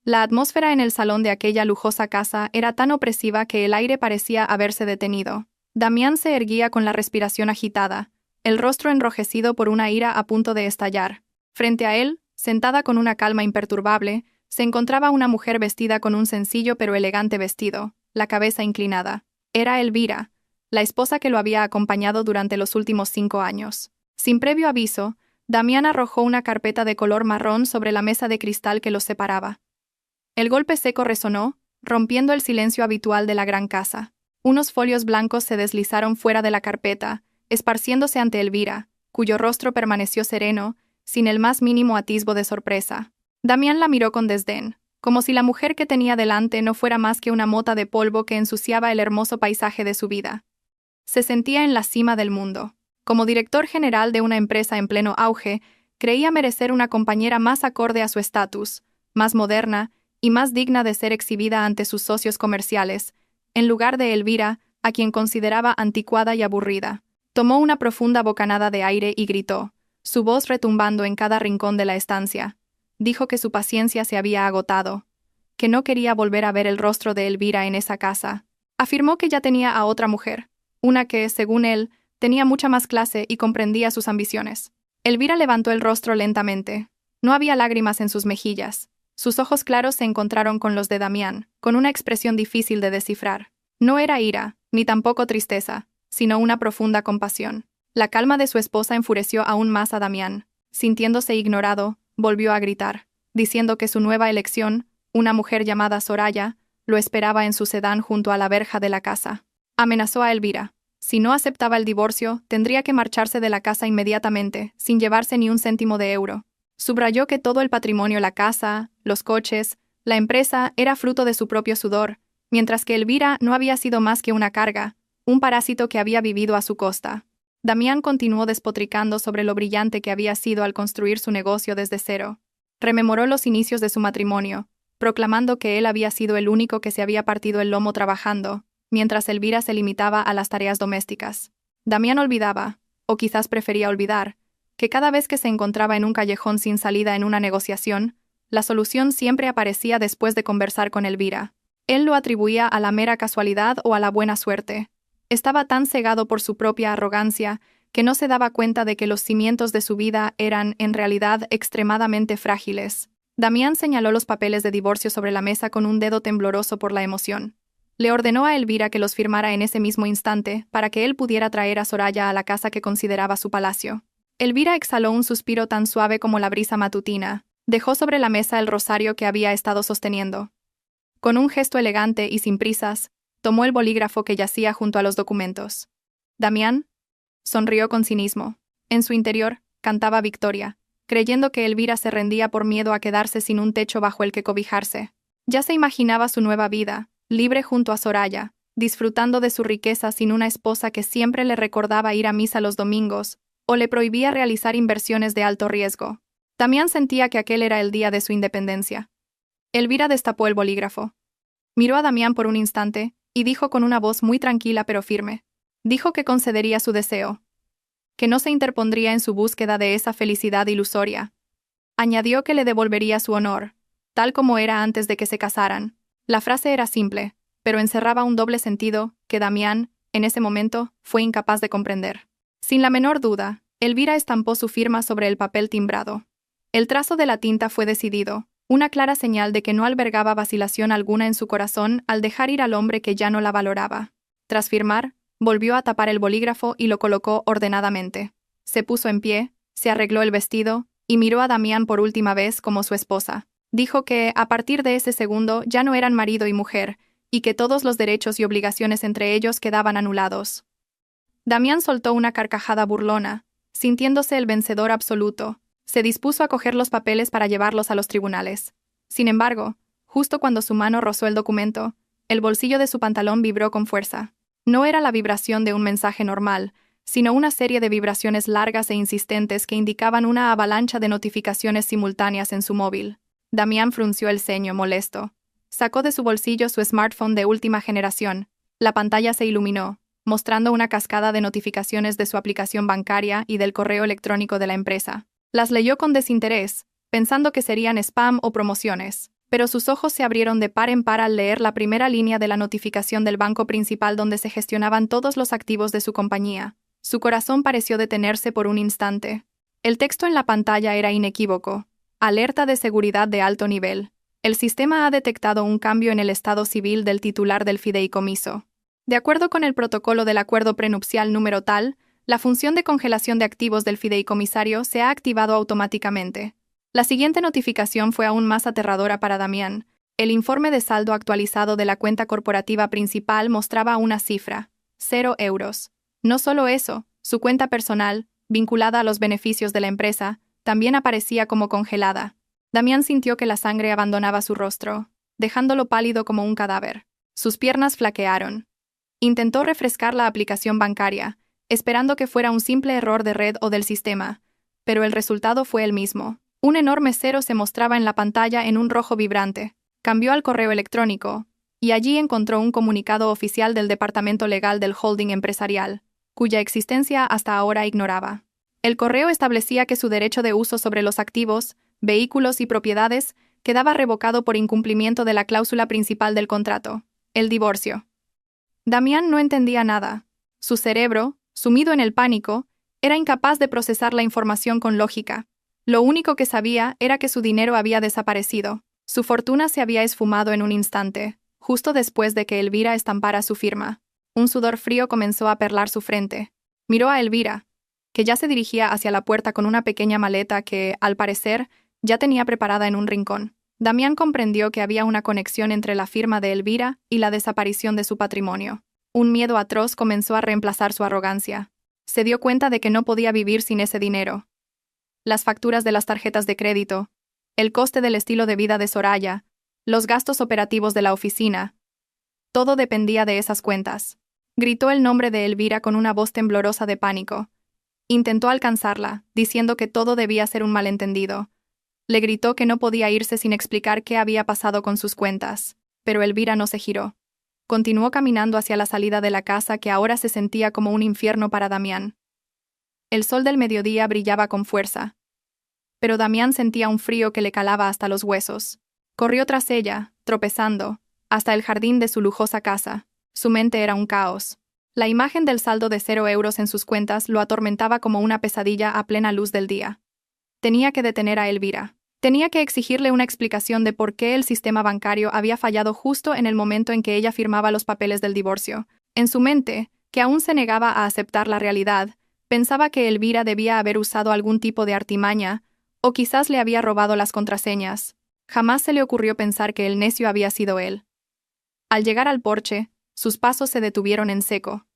La atmósfera en el salón de aquella lujosa casa era tan opresiva que el aire parecía haberse detenido. Damián se erguía con la respiración agitada, el rostro enrojecido por una ira a punto de estallar. Frente a él, sentada con una calma imperturbable, se encontraba una mujer vestida con un sencillo pero elegante vestido, la cabeza inclinada. Era Elvira, la esposa que lo había acompañado durante los últimos 5 años. Sin previo aviso, Damián arrojó una carpeta de color marrón sobre la mesa de cristal que los separaba. El golpe seco resonó, rompiendo el silencio habitual de la gran casa. Unos folios blancos se deslizaron fuera de la carpeta, esparciéndose ante Elvira, cuyo rostro permaneció sereno, sin el más mínimo atisbo de sorpresa. Damián la miró con desdén, como si la mujer que tenía delante no fuera más que una mota de polvo que ensuciaba el hermoso paisaje de su vida. Se sentía en la cima del mundo. Como director general de una empresa en pleno auge, creía merecer una compañera más acorde a su estatus, más moderna y más digna de ser exhibida ante sus socios comerciales, en lugar de Elvira, a quien consideraba anticuada y aburrida. Tomó una profunda bocanada de aire y gritó, su voz retumbando en cada rincón de la estancia. Dijo que su paciencia se había agotado, que no quería volver a ver el rostro de Elvira en esa casa. Afirmó que ya tenía a otra mujer, una que, según él, tenía mucha más clase y comprendía sus ambiciones. Elvira levantó el rostro lentamente. No había lágrimas en sus mejillas. Sus ojos claros se encontraron con los de Damián, con una expresión difícil de descifrar. No era ira, ni tampoco tristeza, sino una profunda compasión. La calma de su esposa enfureció aún más a Damián. Sintiéndose ignorado, volvió a gritar, diciendo que su nueva elección, una mujer llamada Soraya, lo esperaba en su sedán junto a la verja de la casa. Amenazó a Elvira. Si no aceptaba el divorcio, tendría que marcharse de la casa inmediatamente, sin llevarse ni un céntimo de euro. Subrayó que todo el patrimonio, la casa, los coches, la empresa, era fruto de su propio sudor, mientras que Elvira no había sido más que una carga, un parásito que había vivido a su costa. Damián continuó despotricando sobre lo brillante que había sido al construir su negocio desde cero. Rememoró los inicios de su matrimonio, proclamando que él había sido el único que se había partido el lomo trabajando, mientras Elvira se limitaba a las tareas domésticas. Damián olvidaba, o quizás prefería olvidar, que cada vez que se encontraba en un callejón sin salida en una negociación, la solución siempre aparecía después de conversar con Elvira. Él lo atribuía a la mera casualidad o a la buena suerte. Estaba tan cegado por su propia arrogancia que no se daba cuenta de que los cimientos de su vida eran, en realidad, extremadamente frágiles. Damián señaló los papeles de divorcio sobre la mesa con un dedo tembloroso por la emoción. Le ordenó a Elvira que los firmara en ese mismo instante para que él pudiera traer a Soraya a la casa que consideraba su palacio. Elvira exhaló un suspiro tan suave como la brisa matutina. Dejó sobre la mesa el rosario que había estado sosteniendo. Con un gesto elegante y sin prisas, tomó el bolígrafo que yacía junto a los documentos. Damián sonrió con cinismo. En su interior, cantaba victoria, creyendo que Elvira se rendía por miedo a quedarse sin un techo bajo el que cobijarse. Ya se imaginaba su nueva vida, libre junto a Soraya, disfrutando de su riqueza sin una esposa que siempre le recordaba ir a misa los domingos, o le prohibía realizar inversiones de alto riesgo. Damián sentía que aquel era el día de su independencia. Elvira destapó el bolígrafo. Miró a Damián por un instante, y dijo con una voz muy tranquila pero firme. Dijo que concedería su deseo, que no se interpondría en su búsqueda de esa felicidad ilusoria. Añadió que le devolvería su honor, tal como era antes de que se casaran. La frase era simple, pero encerraba un doble sentido que Damián, en ese momento, fue incapaz de comprender. Sin la menor duda, Elvira estampó su firma sobre el papel timbrado. El trazo de la tinta fue decidido, una clara señal de que no albergaba vacilación alguna en su corazón al dejar ir al hombre que ya no la valoraba. Tras firmar, volvió a tapar el bolígrafo y lo colocó ordenadamente. Se puso en pie, se arregló el vestido, y miró a Damián por última vez como su esposa. Dijo que, a partir de ese segundo, ya no eran marido y mujer, y que todos los derechos y obligaciones entre ellos quedaban anulados. Damián soltó una carcajada burlona, sintiéndose el vencedor absoluto. Se dispuso a coger los papeles para llevarlos a los tribunales. Sin embargo, justo cuando su mano rozó el documento, el bolsillo de su pantalón vibró con fuerza. No era la vibración de un mensaje normal, sino una serie de vibraciones largas e insistentes que indicaban una avalancha de notificaciones simultáneas en su móvil. Damián frunció el ceño, molesto. Sacó de su bolsillo su smartphone de última generación. La pantalla se iluminó, mostrando una cascada de notificaciones de su aplicación bancaria y del correo electrónico de la empresa. Las leyó con desinterés, pensando que serían spam o promociones. pero sus ojos se abrieron de par en par al leer la primera línea de la notificación del banco principal donde se gestionaban todos los activos de su compañía. Su corazón pareció detenerse por un instante. El texto en la pantalla era inequívoco. Alerta de seguridad de alto nivel. El sistema ha detectado un cambio en el estado civil del titular del fideicomiso. De acuerdo con el protocolo del acuerdo prenupcial número tal, la función de congelación de activos del fideicomisario se ha activado automáticamente. La siguiente notificación fue aún más aterradora para Damián. El informe de saldo actualizado de la cuenta corporativa principal mostraba una cifra: 0 euros. No solo eso, su cuenta personal, vinculada a los beneficios de la empresa, también aparecía como congelada. Damián sintió que la sangre abandonaba su rostro, dejándolo pálido como un cadáver. Sus piernas flaquearon. Intentó refrescar la aplicación bancaria, esperando que fuera un simple error de red o del sistema, pero el resultado fue el mismo. Un enorme cero se mostraba en la pantalla en un rojo vibrante. Cambió al correo electrónico, y allí encontró un comunicado oficial del departamento legal del holding empresarial, cuya existencia hasta ahora ignoraba. El correo establecía que su derecho de uso sobre los activos, vehículos y propiedades quedaba revocado por incumplimiento de la cláusula principal del contrato: el divorcio. Damián no entendía nada. Su cerebro, sumido en el pánico, era incapaz de procesar la información con lógica. Lo único que sabía era que su dinero había desaparecido. Su fortuna se había esfumado en un instante, justo después de que Elvira estampara su firma. Un sudor frío comenzó a perlar su frente. Miró a Elvira, que ya se dirigía hacia la puerta con una pequeña maleta que, al parecer, ya tenía preparada en un rincón. Damián comprendió que había una conexión entre la firma de Elvira y la desaparición de su patrimonio. Un miedo atroz comenzó a reemplazar su arrogancia. Se dio cuenta de que no podía vivir sin ese dinero. Las facturas de las tarjetas de crédito, el coste del estilo de vida de Soraya, los gastos operativos de la oficina. Todo dependía de esas cuentas. Gritó el nombre de Elvira con una voz temblorosa de pánico. Intentó alcanzarla, diciendo que todo debía ser un malentendido. Le gritó que no podía irse sin explicar qué había pasado con sus cuentas, pero Elvira no se giró. Continuó caminando hacia la salida de la casa que ahora se sentía como un infierno para Damián. El sol del mediodía brillaba con fuerza, pero Damián sentía un frío que le calaba hasta los huesos. Corrió tras ella, tropezando, hasta el jardín de su lujosa casa. Su mente era un caos. La imagen del saldo de 0 euros en sus cuentas lo atormentaba como una pesadilla a plena luz del día. Tenía que detener a Elvira. Tenía que exigirle una explicación de por qué el sistema bancario había fallado justo en el momento en que ella firmaba los papeles del divorcio. En su mente, que aún se negaba a aceptar la realidad, pensaba que Elvira debía haber usado algún tipo de artimaña, o quizás le había robado las contraseñas. Jamás se le ocurrió pensar que el necio había sido él. Al llegar al porche, sus pasos se detuvieron en seco.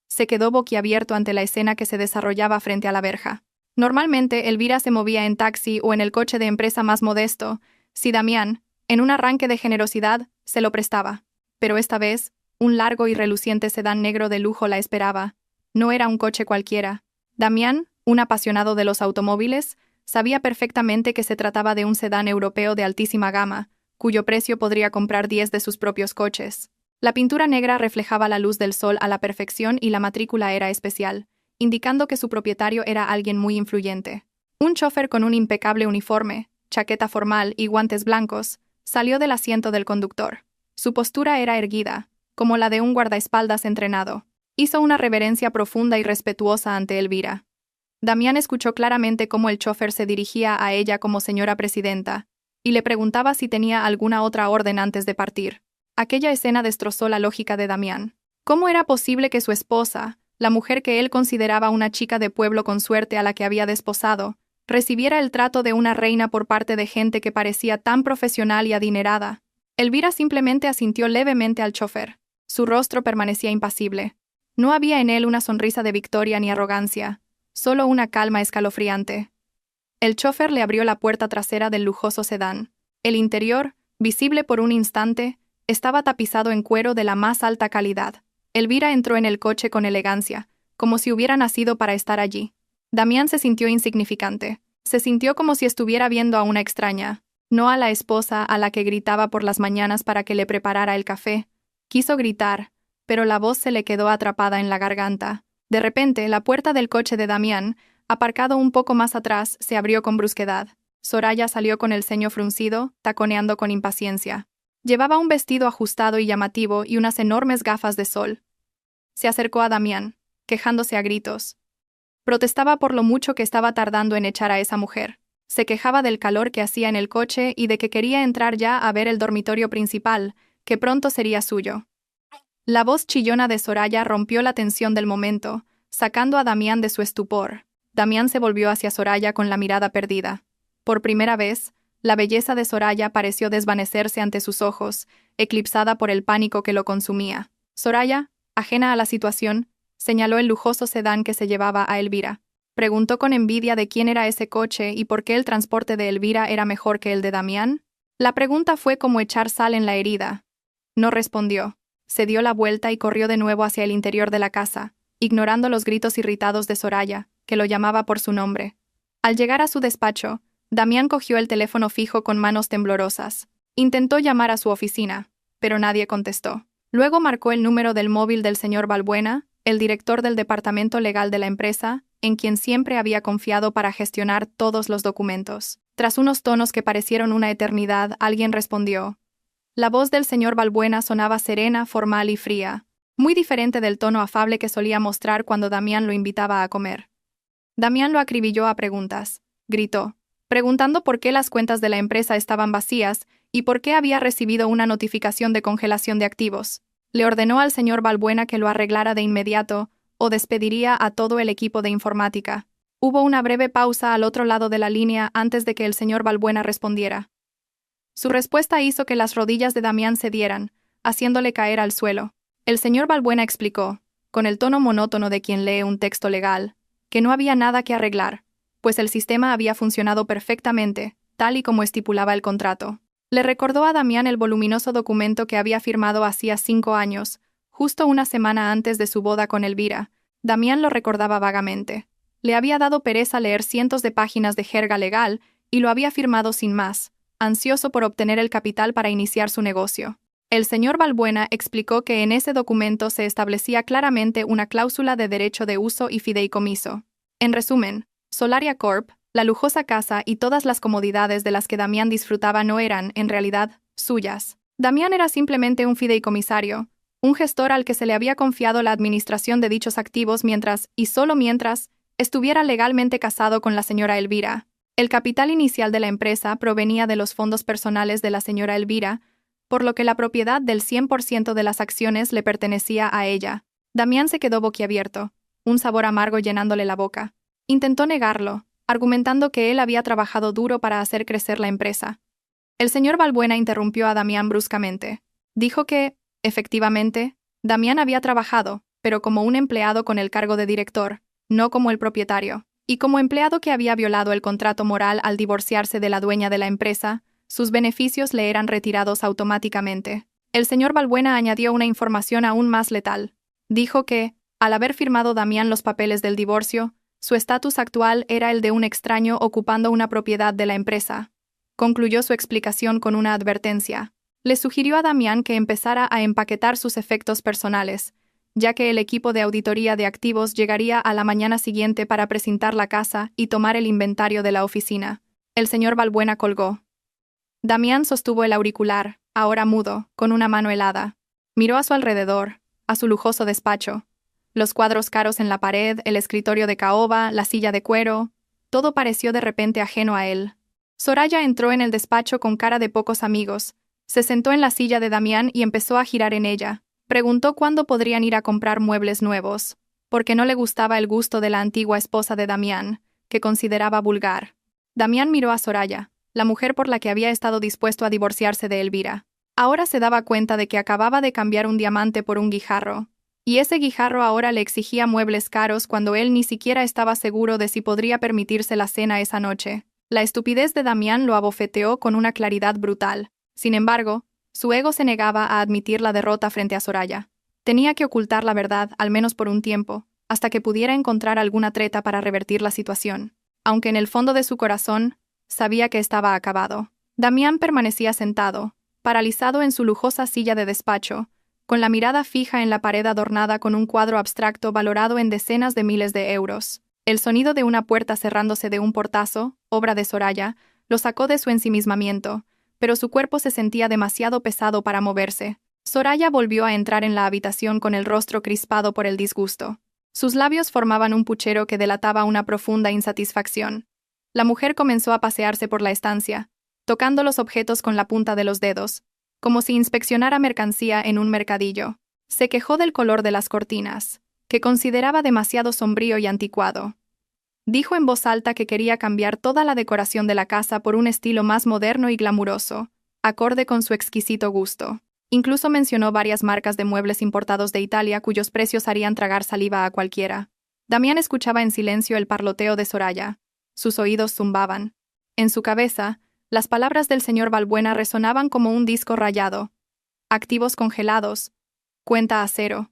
Se quedó boquiabierto ante la escena que se desarrollaba frente a la verja. Normalmente, Elvira se movía en taxi o en el coche de empresa más modesto, si Damián, en un arranque de generosidad, se lo prestaba. Pero esta vez, un largo y reluciente sedán negro de lujo la esperaba. No era un coche cualquiera. Damián, un apasionado de los automóviles, sabía perfectamente que se trataba de un sedán europeo de altísima gama, cuyo precio podría comprar 10 de sus propios coches. La pintura negra reflejaba la luz del sol a la perfección y la matrícula era especial, indicando que su propietario era alguien muy influyente. Un chofer con un impecable uniforme, chaqueta formal y guantes blancos, salió del asiento del conductor. Su postura era erguida, como la de un guardaespaldas entrenado. Hizo una reverencia profunda y respetuosa ante Elvira. Damián escuchó claramente cómo el chofer se dirigía a ella como señora presidenta, y le preguntaba si tenía alguna otra orden antes de partir. Aquella escena destrozó la lógica de Damián. ¿Cómo era posible que su esposa, la mujer que él consideraba una chica de pueblo con suerte a la que había desposado, recibiera el trato de una reina por parte de gente que parecía tan profesional y adinerada? Elvira simplemente asintió levemente al chofer. Su rostro permanecía impasible. No había en él una sonrisa de victoria ni arrogancia, solo una calma escalofriante. El chofer le abrió la puerta trasera del lujoso sedán. El interior, visible por un instante, estaba tapizado en cuero de la más alta calidad. Elvira entró en el coche con elegancia, como si hubiera nacido para estar allí. Damián se sintió insignificante. Se sintió como si estuviera viendo a una extraña, no a la esposa a la que gritaba por las mañanas para que le preparara el café. Quiso gritar, pero la voz se le quedó atrapada en la garganta. De repente, la puerta del coche de Damián, aparcado un poco más atrás, se abrió con brusquedad. Soraya salió con el ceño fruncido, taconeando con impaciencia. Llevaba un vestido ajustado y llamativo y unas enormes gafas de sol. Se acercó a Damián, quejándose a gritos. Protestaba por lo mucho que estaba tardando en echar a esa mujer. Se quejaba del calor que hacía en el coche y de que quería entrar ya a ver el dormitorio principal, que pronto sería suyo. La voz chillona de Soraya rompió la tensión del momento, sacando a Damián de su estupor. Damián se volvió hacia Soraya con la mirada perdida. Por primera vez, la belleza de Soraya pareció desvanecerse ante sus ojos, eclipsada por el pánico que lo consumía. Soraya, ajena a la situación, señaló el lujoso sedán que se llevaba a Elvira. Preguntó con envidia de quién era ese coche y por qué el transporte de Elvira era mejor que el de Damián. La pregunta fue como echar sal en la herida. No respondió. Se dio la vuelta y corrió de nuevo hacia el interior de la casa, ignorando los gritos irritados de Soraya, que lo llamaba por su nombre. Al llegar a su despacho, Damián cogió el teléfono fijo con manos temblorosas. Intentó llamar a su oficina, pero nadie contestó. Luego marcó el número del móvil del señor Balbuena, el director del departamento legal de la empresa, en quien siempre había confiado para gestionar todos los documentos. Tras unos tonos que parecieron una eternidad, alguien respondió. La voz del señor Balbuena sonaba serena, formal y fría, muy diferente del tono afable que solía mostrar cuando Damián lo invitaba a comer. Damián lo acribilló a preguntas. Gritó, preguntando por qué las cuentas de la empresa estaban vacías y por qué había recibido una notificación de congelación de activos. Le ordenó al señor Balbuena que lo arreglara de inmediato o despediría a todo el equipo de informática. Hubo una breve pausa al otro lado de la línea antes de que el señor Balbuena respondiera. Su respuesta hizo que las rodillas de Damián cedieran, haciéndole caer al suelo. El señor Balbuena explicó, con el tono monótono de quien lee un texto legal, que no había nada que arreglar, pues el sistema había funcionado perfectamente, tal y como estipulaba el contrato. Le recordó a Damián el voluminoso documento que había firmado hacía 5 años, justo una semana antes de su boda con Elvira. Damián lo recordaba vagamente. Le había dado pereza leer cientos de páginas de jerga legal y lo había firmado sin más, ansioso por obtener el capital para iniciar su negocio. El señor Balbuena explicó que en ese documento se establecía claramente una cláusula de derecho de uso y fideicomiso. En resumen, Solaria Corp, la lujosa casa y todas las comodidades de las que Damián disfrutaba no eran, en realidad, suyas. Damián era simplemente un fideicomisario, un gestor al que se le había confiado la administración de dichos activos mientras, y solo mientras, estuviera legalmente casado con la señora Elvira. El capital inicial de la empresa provenía de los fondos personales de la señora Elvira, por lo que la propiedad del 100% de las acciones le pertenecía a ella. Damián se quedó boquiabierto, un sabor amargo llenándole la boca. Intentó negarlo, argumentando que él había trabajado duro para hacer crecer la empresa. El señor Balbuena interrumpió a Damián bruscamente. Dijo que, efectivamente, Damián había trabajado, pero como un empleado con el cargo de director, no como el propietario. Y como empleado que había violado el contrato moral al divorciarse de la dueña de la empresa, sus beneficios le eran retirados automáticamente. El señor Balbuena añadió una información aún más letal. Dijo que, al haber firmado Damián los papeles del divorcio, su estatus actual era el de un extraño ocupando una propiedad de la empresa. Concluyó su explicación con una advertencia. Le sugirió a Damián que empezara a empaquetar sus efectos personales, ya que el equipo de auditoría de activos llegaría a la mañana siguiente para precintar la casa y tomar el inventario de la oficina. El señor Balbuena colgó. Damián sostuvo el auricular, ahora mudo, con una mano helada. Miró a su alrededor, a su lujoso despacho. Los cuadros caros en la pared, el escritorio de caoba, la silla de cuero, todo pareció de repente ajeno a él. Soraya entró en el despacho con cara de pocos amigos, se sentó en la silla de Damián y empezó a girar en ella. Preguntó cuándo podrían ir a comprar muebles nuevos, porque no le gustaba el gusto de la antigua esposa de Damián, que consideraba vulgar. Damián miró a Soraya, la mujer por la que había estado dispuesto a divorciarse de Elvira. Ahora se daba cuenta de que acababa de cambiar un diamante por un guijarro, y ese guijarro ahora le exigía muebles caros cuando él ni siquiera estaba seguro de si podría permitirse la cena esa noche. La estupidez de Damián lo abofeteó con una claridad brutal. Sin embargo, su ego se negaba a admitir la derrota frente a Soraya. Tenía que ocultar la verdad, al menos por un tiempo, hasta que pudiera encontrar alguna treta para revertir la situación. Aunque en el fondo de su corazón, sabía que estaba acabado. Damián permanecía sentado, paralizado en su lujosa silla de despacho, con la mirada fija en la pared adornada con un cuadro abstracto valorado en decenas de miles de euros. El sonido de una puerta cerrándose de un portazo, obra de Soraya, Lo sacó de su ensimismamiento, pero su cuerpo se sentía demasiado pesado para moverse. Soraya volvió a entrar en la habitación con el rostro crispado por el disgusto. Sus labios formaban un puchero que delataba una profunda insatisfacción. La mujer comenzó a pasearse por la estancia, tocando los objetos con la punta de los dedos, como si inspeccionara mercancía en un mercadillo. Se quejó del color de las cortinas, que consideraba demasiado sombrío y anticuado. Dijo en voz alta que quería cambiar toda la decoración de la casa por un estilo más moderno y glamuroso, acorde con su exquisito gusto. Incluso mencionó varias marcas de muebles importados de Italia cuyos precios harían tragar saliva a cualquiera. Damián escuchaba en silencio el parloteo de Soraya. Sus oídos zumbaban. En su cabeza, las palabras del señor Valbuena resonaban como un disco rayado. Activos congelados. Cuenta a cero.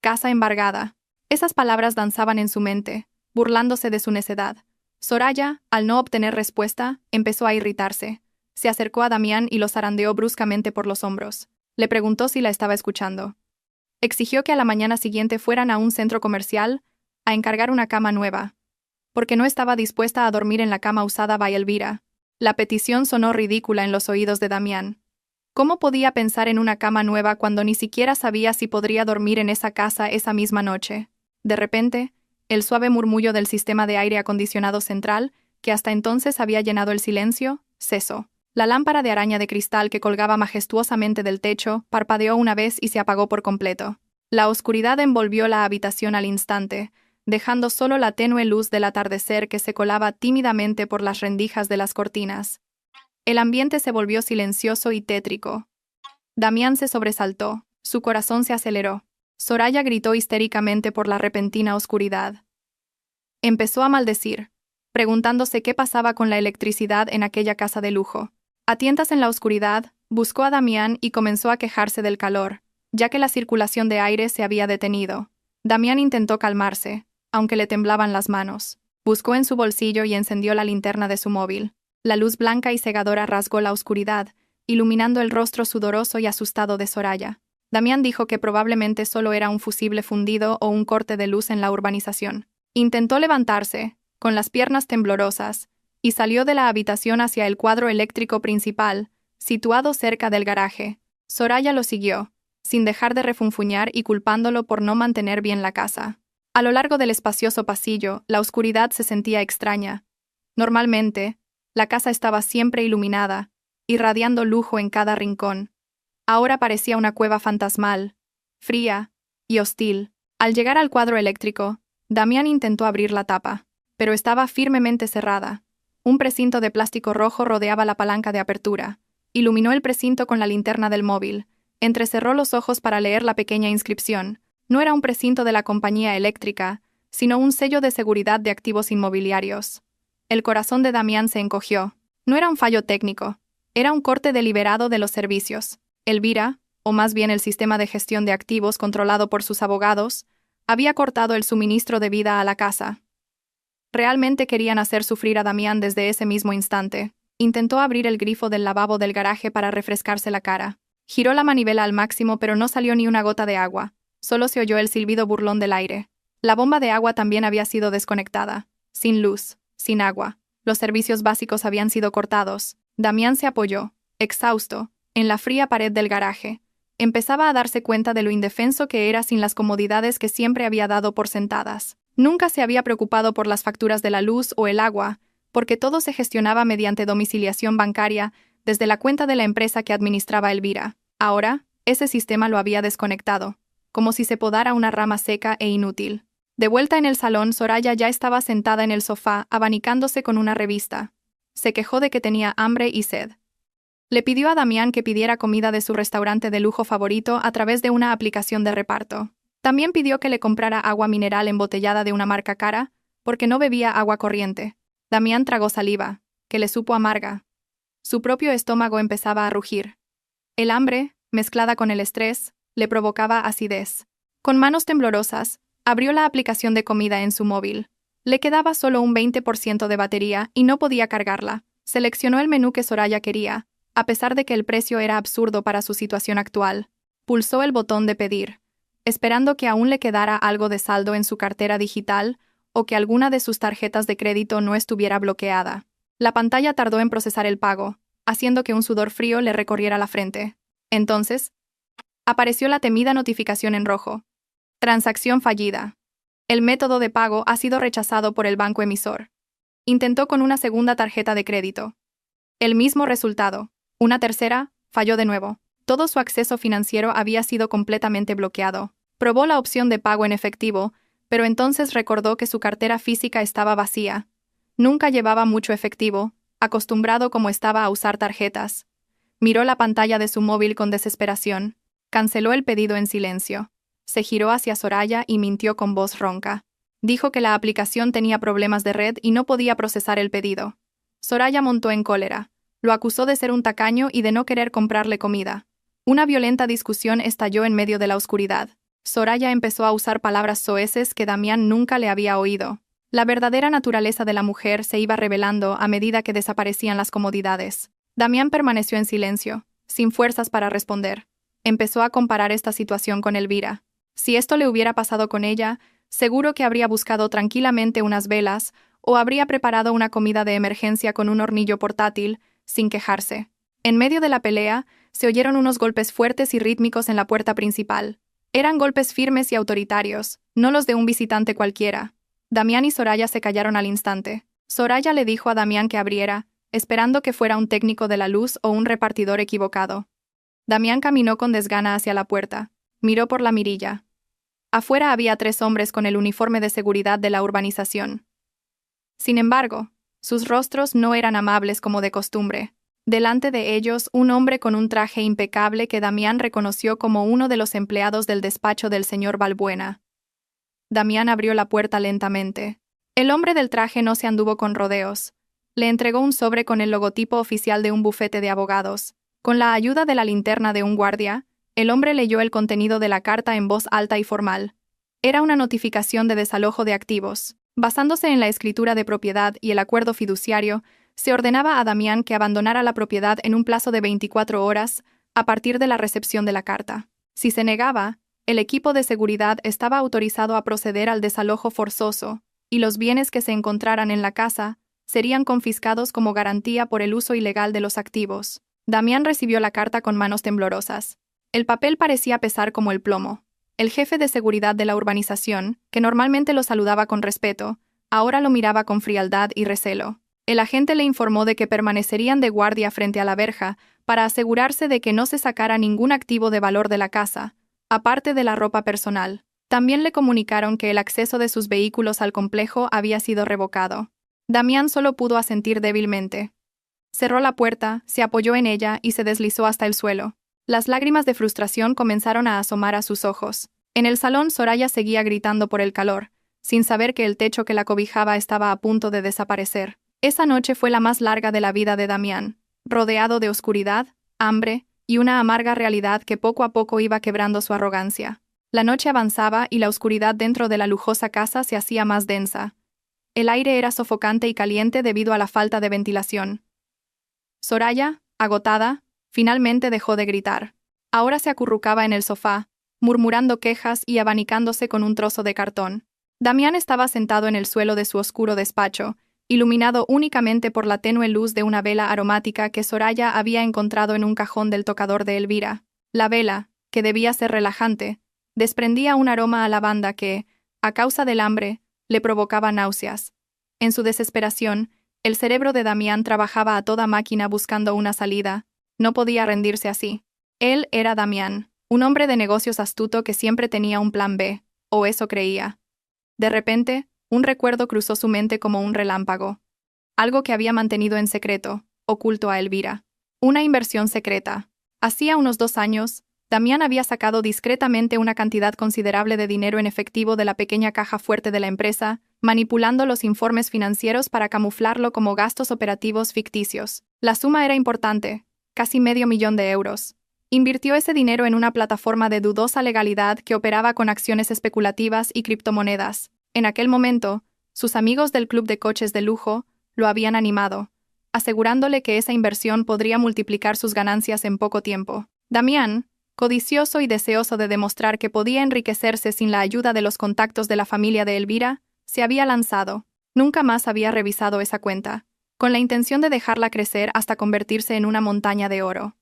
Casa embargada. Esas palabras danzaban en su mente, burlándose de su necedad. Soraya, al no obtener respuesta, empezó a irritarse. Se acercó a Damián y lo zarandeó bruscamente por los hombros. Le preguntó si la estaba escuchando. Exigió que a la mañana siguiente fueran a un centro comercial a encargar una cama nueva, porque no estaba dispuesta a dormir en la cama usada by Elvira. La petición sonó ridícula en los oídos de Damián. ¿Cómo podía pensar en una cama nueva cuando ni siquiera sabía si podría dormir en esa casa esa misma noche? De repente, el suave murmullo del sistema de aire acondicionado central, que hasta entonces había llenado el silencio, cesó. La lámpara de araña de cristal que colgaba majestuosamente del techo parpadeó una vez y se apagó por completo. La oscuridad envolvió la habitación al instante, dejando solo la tenue luz del atardecer que se colaba tímidamente por las rendijas de las cortinas. El ambiente se volvió silencioso y tétrico. Damián se sobresaltó, su corazón se aceleró. Soraya gritó histéricamente por la repentina oscuridad. Empezó a maldecir, preguntándose qué pasaba con la electricidad en aquella casa de lujo. A tientas en la oscuridad, buscó a Damián y comenzó a quejarse del calor, ya que la circulación de aire se había detenido. Damián intentó calmarse, aunque le temblaban las manos. Buscó en su bolsillo y encendió la linterna de su móvil. La luz blanca y cegadora rasgó la oscuridad, iluminando el rostro sudoroso y asustado de Soraya. Damián dijo que probablemente solo era un fusible fundido o un corte de luz en la urbanización. Intentó levantarse, con las piernas temblorosas, y salió de la habitación hacia el cuadro eléctrico principal, situado cerca del garaje. Soraya lo siguió, sin dejar de refunfuñar y culpándolo por no mantener bien la casa. A lo largo del espacioso pasillo, la oscuridad se sentía extraña. Normalmente, la casa estaba siempre iluminada, irradiando lujo en cada rincón. Ahora parecía una cueva fantasmal, fría y hostil. Al llegar al cuadro eléctrico, Damián intentó abrir la tapa, pero estaba firmemente cerrada. Un precinto de plástico rojo rodeaba la palanca de apertura. Iluminó el precinto con la linterna del móvil. Entrecerró los ojos para leer la pequeña inscripción. No era un precinto de la compañía eléctrica, sino un sello de seguridad de activos inmobiliarios. El corazón de Damián se encogió. No era un fallo técnico. Era un corte deliberado de los servicios. Elvira, o más bien el sistema de gestión de activos controlado por sus abogados, había cortado el suministro de vida a la casa. Realmente querían hacer sufrir a Damián desde ese mismo instante. Intentó abrir el grifo del lavabo del garaje para refrescarse la cara. Giró la manivela al máximo pero no salió ni una gota de agua. Solo se oyó el silbido burlón del aire. La bomba de agua también había sido desconectada. Sin luz, sin agua. Los servicios básicos habían sido cortados. Damián se apoyó, exhausto, en la fría pared del garaje. Empezaba a darse cuenta de lo indefenso que era sin las comodidades que siempre había dado por sentadas. Nunca se había preocupado por las facturas de la luz o el agua, porque todo se gestionaba mediante domiciliación bancaria desde la cuenta de la empresa que administraba Elvira. Ahora, ese sistema lo había desconectado, como si se podara una rama seca e inútil. De vuelta en el salón, Soraya ya estaba sentada en el sofá, abanicándose con una revista. Se quejó de que tenía hambre y sed. Le pidió a Damián que pidiera comida de su restaurante de lujo favorito a través de una aplicación de reparto. También pidió que le comprara agua mineral embotellada de una marca cara, porque no bebía agua corriente. Damián tragó saliva, que le supo amarga. Su propio estómago empezaba a rugir. El hambre, mezclada con el estrés, le provocaba acidez. Con manos temblorosas, abrió la aplicación de comida en su móvil. Le quedaba solo un 20% de batería y no podía cargarla. Seleccionó el menú que Soraya quería, a pesar de que el precio era absurdo para su situación actual. Pulsó el botón de pedir, esperando que aún le quedara algo de saldo en su cartera digital o que alguna de sus tarjetas de crédito no estuviera bloqueada. La pantalla tardó en procesar el pago, haciendo que un sudor frío le recorriera la frente. Entonces, apareció la temida notificación en rojo. Transacción fallida. El método de pago ha sido rechazado por el banco emisor. Intentó con una segunda tarjeta de crédito. El mismo resultado. Una tercera, falló de nuevo. Todo su acceso financiero había sido completamente bloqueado. Probó la opción de pago en efectivo, pero entonces recordó que su cartera física estaba vacía. Nunca llevaba mucho efectivo, acostumbrado como estaba a usar tarjetas. Miró la pantalla de su móvil con desesperación. Canceló el pedido en silencio. Se giró hacia Soraya y mintió con voz ronca. Dijo que la aplicación tenía problemas de red y no podía procesar el pedido. Soraya montó en cólera. Lo acusó de ser un tacaño y de no querer comprarle comida. Una violenta discusión estalló en medio de la oscuridad. Soraya empezó a usar palabras soeces que Damián nunca le había oído. La verdadera naturaleza de la mujer se iba revelando a medida que desaparecían las comodidades. Damián permaneció en silencio, sin fuerzas para responder. Empezó a comparar esta situación con Elvira. Si esto le hubiera pasado con ella, seguro que habría buscado tranquilamente unas velas o habría preparado una comida de emergencia con un hornillo portátil, sin quejarse. En medio de la pelea, se oyeron unos golpes fuertes y rítmicos en la puerta principal. Eran golpes firmes y autoritarios, no los de un visitante cualquiera. Damián y Soraya se callaron al instante. Soraya le dijo a Damián que abriera, esperando que fuera un técnico de la luz o un repartidor equivocado. Damián caminó con desgana hacia la puerta. Miró por la mirilla. Afuera había 3 hombres con el uniforme de seguridad de la urbanización. Sin embargo, sus rostros no eran amables como de costumbre. Delante de ellos, un hombre con un traje impecable que Damián reconoció como uno de los empleados del despacho del señor Balbuena. Damián abrió la puerta lentamente. El hombre del traje no se anduvo con rodeos. Le entregó un sobre con el logotipo oficial de un bufete de abogados. Con la ayuda de la linterna de un guardia, el hombre leyó el contenido de la carta en voz alta y formal. Era una notificación de desalojo de activos. Basándose en la escritura de propiedad y el acuerdo fiduciario, se ordenaba a Damián que abandonara la propiedad en un plazo de 24 horas a partir de la recepción de la carta. Si se negaba, el equipo de seguridad estaba autorizado a proceder al desalojo forzoso, y los bienes que se encontraran en la casa serían confiscados como garantía por el uso ilegal de los activos. Damián recibió la carta con manos temblorosas. El papel parecía pesar como el plomo. El jefe de seguridad de la urbanización, que normalmente lo saludaba con respeto, ahora lo miraba con frialdad y recelo. El agente le informó de que permanecerían de guardia frente a la verja para asegurarse de que no se sacara ningún activo de valor de la casa, aparte de la ropa personal. También le comunicaron que el acceso de sus vehículos al complejo había sido revocado. Damián solo pudo asentir débilmente. Cerró la puerta, se apoyó en ella y se deslizó hasta el suelo. Las lágrimas de frustración comenzaron a asomar a sus ojos. En el salón, Soraya seguía gritando por el calor, sin saber que el techo que la cobijaba estaba a punto de desaparecer. Esa noche fue la más larga de la vida de Damián, rodeado de oscuridad, hambre y una amarga realidad que poco a poco iba quebrando su arrogancia. La noche avanzaba y la oscuridad dentro de la lujosa casa se hacía más densa. El aire era sofocante y caliente debido a la falta de ventilación. Soraya, agotada, finalmente dejó de gritar. Ahora se acurrucaba en el sofá, murmurando quejas y abanicándose con un trozo de cartón. Damián estaba sentado en el suelo de su oscuro despacho, iluminado únicamente por la tenue luz de una vela aromática que Soraya había encontrado en un cajón del tocador de Elvira. La vela, que debía ser relajante, desprendía un aroma a lavanda que, a causa del hambre, le provocaba náuseas. En su desesperación, el cerebro de Damián trabajaba a toda máquina buscando una salida. No podía rendirse así. Él era Damián, un hombre de negocios astuto que siempre tenía un plan B, o eso creía. De repente, un recuerdo cruzó su mente como un relámpago. Algo que había mantenido en secreto, oculto a Elvira. Una inversión secreta. Hacía unos 2 años, Damián había sacado discretamente una cantidad considerable de dinero en efectivo de la pequeña caja fuerte de la empresa, manipulando los informes financieros para camuflarlo como gastos operativos ficticios. La suma era importante, casi $500,000 de euros. Invirtió ese dinero en una plataforma de dudosa legalidad que operaba con acciones especulativas y criptomonedas. En aquel momento, sus amigos del club de coches de lujo lo habían animado, asegurándole que esa inversión podría multiplicar sus ganancias en poco tiempo. Damián, codicioso y deseoso de demostrar que podía enriquecerse sin la ayuda de los contactos de la familia de Elvira, se había lanzado. Nunca más había revisado esa cuenta. con la intención de dejarla crecer hasta convertirse en una montaña de oro.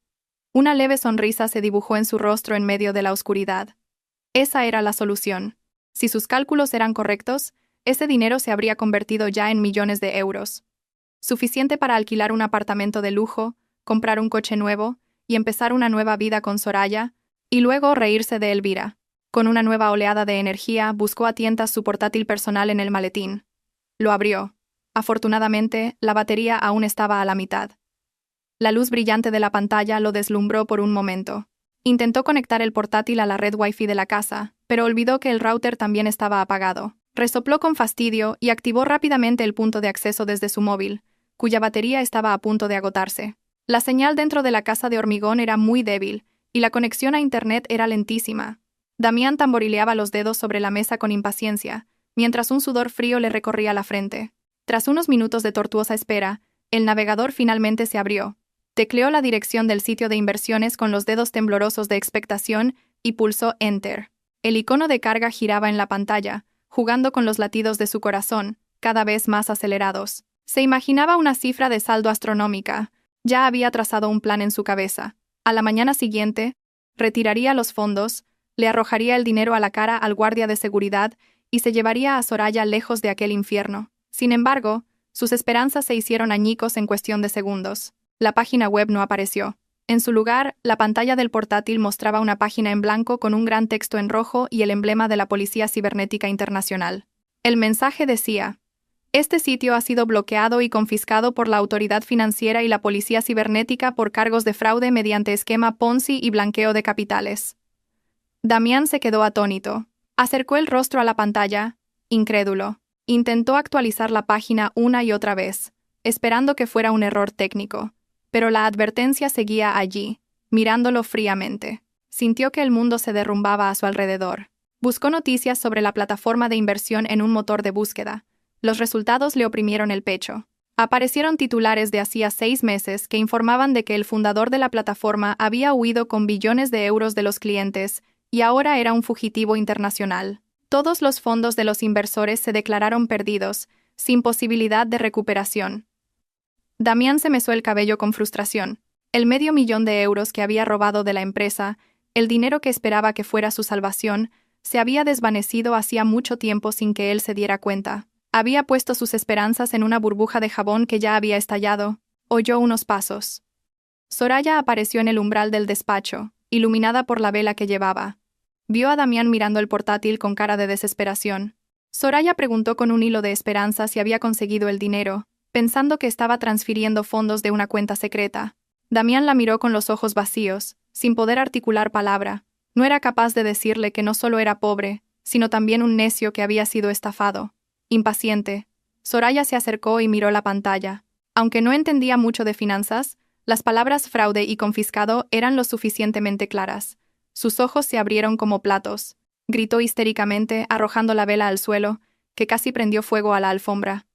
Una leve sonrisa se dibujó en su rostro en medio de la oscuridad. Esa era la solución. Si sus cálculos eran correctos, ese dinero se habría convertido ya en millones de euros. Suficiente para alquilar un apartamento de lujo, comprar un coche nuevo y empezar una nueva vida con Soraya, y luego reírse de Elvira. Con una nueva oleada de energía, buscó a tientas su portátil personal en el maletín. Lo abrió. Afortunadamente, la batería aún estaba a la mitad. La luz brillante de la pantalla lo deslumbró por un momento. Intentó conectar el portátil a la red Wi-Fi de la casa, pero olvidó que el router también estaba apagado. Resopló con fastidio y activó rápidamente el punto de acceso desde su móvil, cuya batería estaba a punto de agotarse. La señal dentro de la casa de hormigón era muy débil, y la conexión a Internet era lentísima. Damián tamborileaba los dedos sobre la mesa con impaciencia, mientras un sudor frío le recorría la frente. Tras unos minutos de tortuosa espera, el navegador finalmente se abrió. Tecleó la dirección del sitio de inversiones con los dedos temblorosos de expectación y pulsó Enter. El icono de carga giraba en la pantalla, jugando con los latidos de su corazón, cada vez más acelerados. Se imaginaba una cifra de saldo astronómica. Ya había trazado un plan en su cabeza. A la mañana siguiente, retiraría los fondos, le arrojaría el dinero a la cara al guardia de seguridad y se llevaría a Soraya lejos de aquel infierno. Sin embargo, sus esperanzas se hicieron añicos en cuestión de segundos. La página web no apareció. En su lugar, la pantalla del portátil mostraba una página en blanco con un gran texto en rojo y el emblema de la Policía Cibernética Internacional. El mensaje decía: este sitio ha sido bloqueado y confiscado por la Autoridad Financiera y la Policía Cibernética por cargos de fraude mediante esquema Ponzi y blanqueo de capitales. Damián se quedó atónito. Acercó el rostro a la pantalla, incrédulo. Intentó actualizar la página una y otra vez, esperando que fuera un error técnico. Pero la advertencia seguía allí, mirándolo fríamente. Sintió que el mundo se derrumbaba a su alrededor. Buscó noticias sobre la plataforma de inversión en un motor de búsqueda. Los resultados le oprimieron el pecho. Aparecieron titulares de hacía 6 meses que informaban de que el fundador de la plataforma había huido con billones de euros de los clientes y ahora era un fugitivo internacional. Todos los fondos de los inversores se declararon perdidos, sin posibilidad de recuperación. Damián se mesó el cabello con frustración. El $500,000 de euros que había robado de la empresa, el dinero que esperaba que fuera su salvación, se había desvanecido hacía mucho tiempo sin que él se diera cuenta. Había puesto sus esperanzas en una burbuja de jabón que ya había estallado. Oyó unos pasos. Soraya apareció en el umbral del despacho, iluminada por la vela que llevaba. Vio a Damián mirando el portátil con cara de desesperación. Soraya preguntó con un hilo de esperanza si había conseguido el dinero, pensando que estaba transfiriendo fondos de una cuenta secreta. Damián la miró con los ojos vacíos, sin poder articular palabra. No era capaz de decirle que no solo era pobre, sino también un necio que había sido estafado. Impaciente, Soraya se acercó y miró la pantalla. Aunque no entendía mucho de finanzas, las palabras fraude y confiscado eran lo suficientemente claras. Sus ojos se abrieron como platos. Gritó histéricamente, arrojando la vela al suelo, que casi prendió fuego a la alfombra.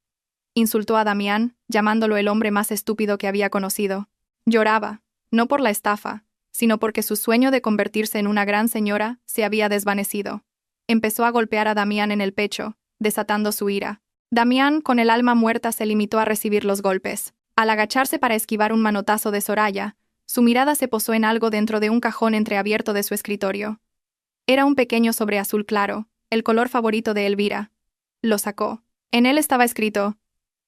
Insultó a Damián, llamándolo el hombre más estúpido que había conocido. Lloraba, no por la estafa, sino porque su sueño de convertirse en una gran señora se había desvanecido. Empezó a golpear a Damián en el pecho, desatando su ira. Damián, con el alma muerta, se limitó a recibir los golpes. Al agacharse para esquivar un manotazo de Soraya, su mirada se posó en algo dentro de un cajón entreabierto de su escritorio. Era un pequeño sobre azul claro, el color favorito de Elvira. Lo sacó. En él estaba escrito: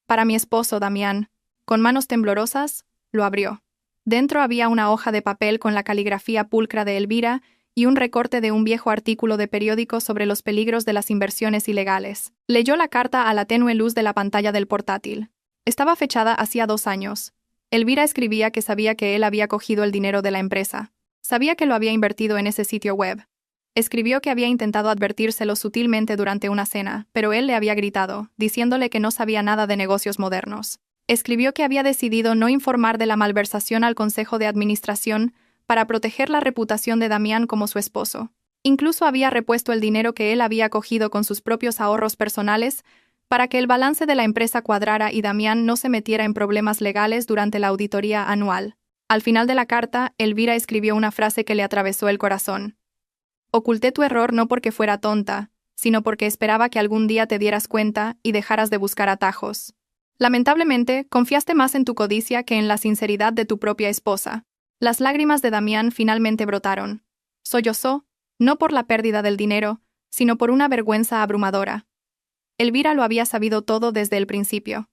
para mi esposo, Damián. Con manos temblorosas, lo abrió. Dentro había una hoja de papel con la caligrafía pulcra de Elvira y un recorte de un viejo artículo de periódico sobre los peligros de las inversiones ilegales. Leyó la carta a la tenue luz de la pantalla del portátil. Estaba fechada hacía 2 años. Elvira escribía que sabía que él había cogido el dinero de la empresa. Sabía que lo había invertido en ese sitio web. Escribió que había intentado advertírselo sutilmente durante una cena, pero él le había gritado, diciéndole que no sabía nada de negocios modernos. Escribió que había decidido no informar de la malversación al Consejo de Administración para proteger la reputación de Damián como su esposo. Incluso había repuesto el dinero que él había cogido con sus propios ahorros personales para que el balance de la empresa cuadrara y Damián no se metiera en problemas legales durante la auditoría anual. Al final de la carta, Elvira escribió una frase que le atravesó el corazón. Oculté tu error no porque fuera tonta, sino porque esperaba que algún día te dieras cuenta y dejaras de buscar atajos. Lamentablemente, confiaste más en tu codicia que en la sinceridad de tu propia esposa. Las lágrimas de Damián finalmente brotaron. Sollozó, no por la pérdida del dinero, sino por una vergüenza abrumadora. Elvira lo había sabido todo desde el principio.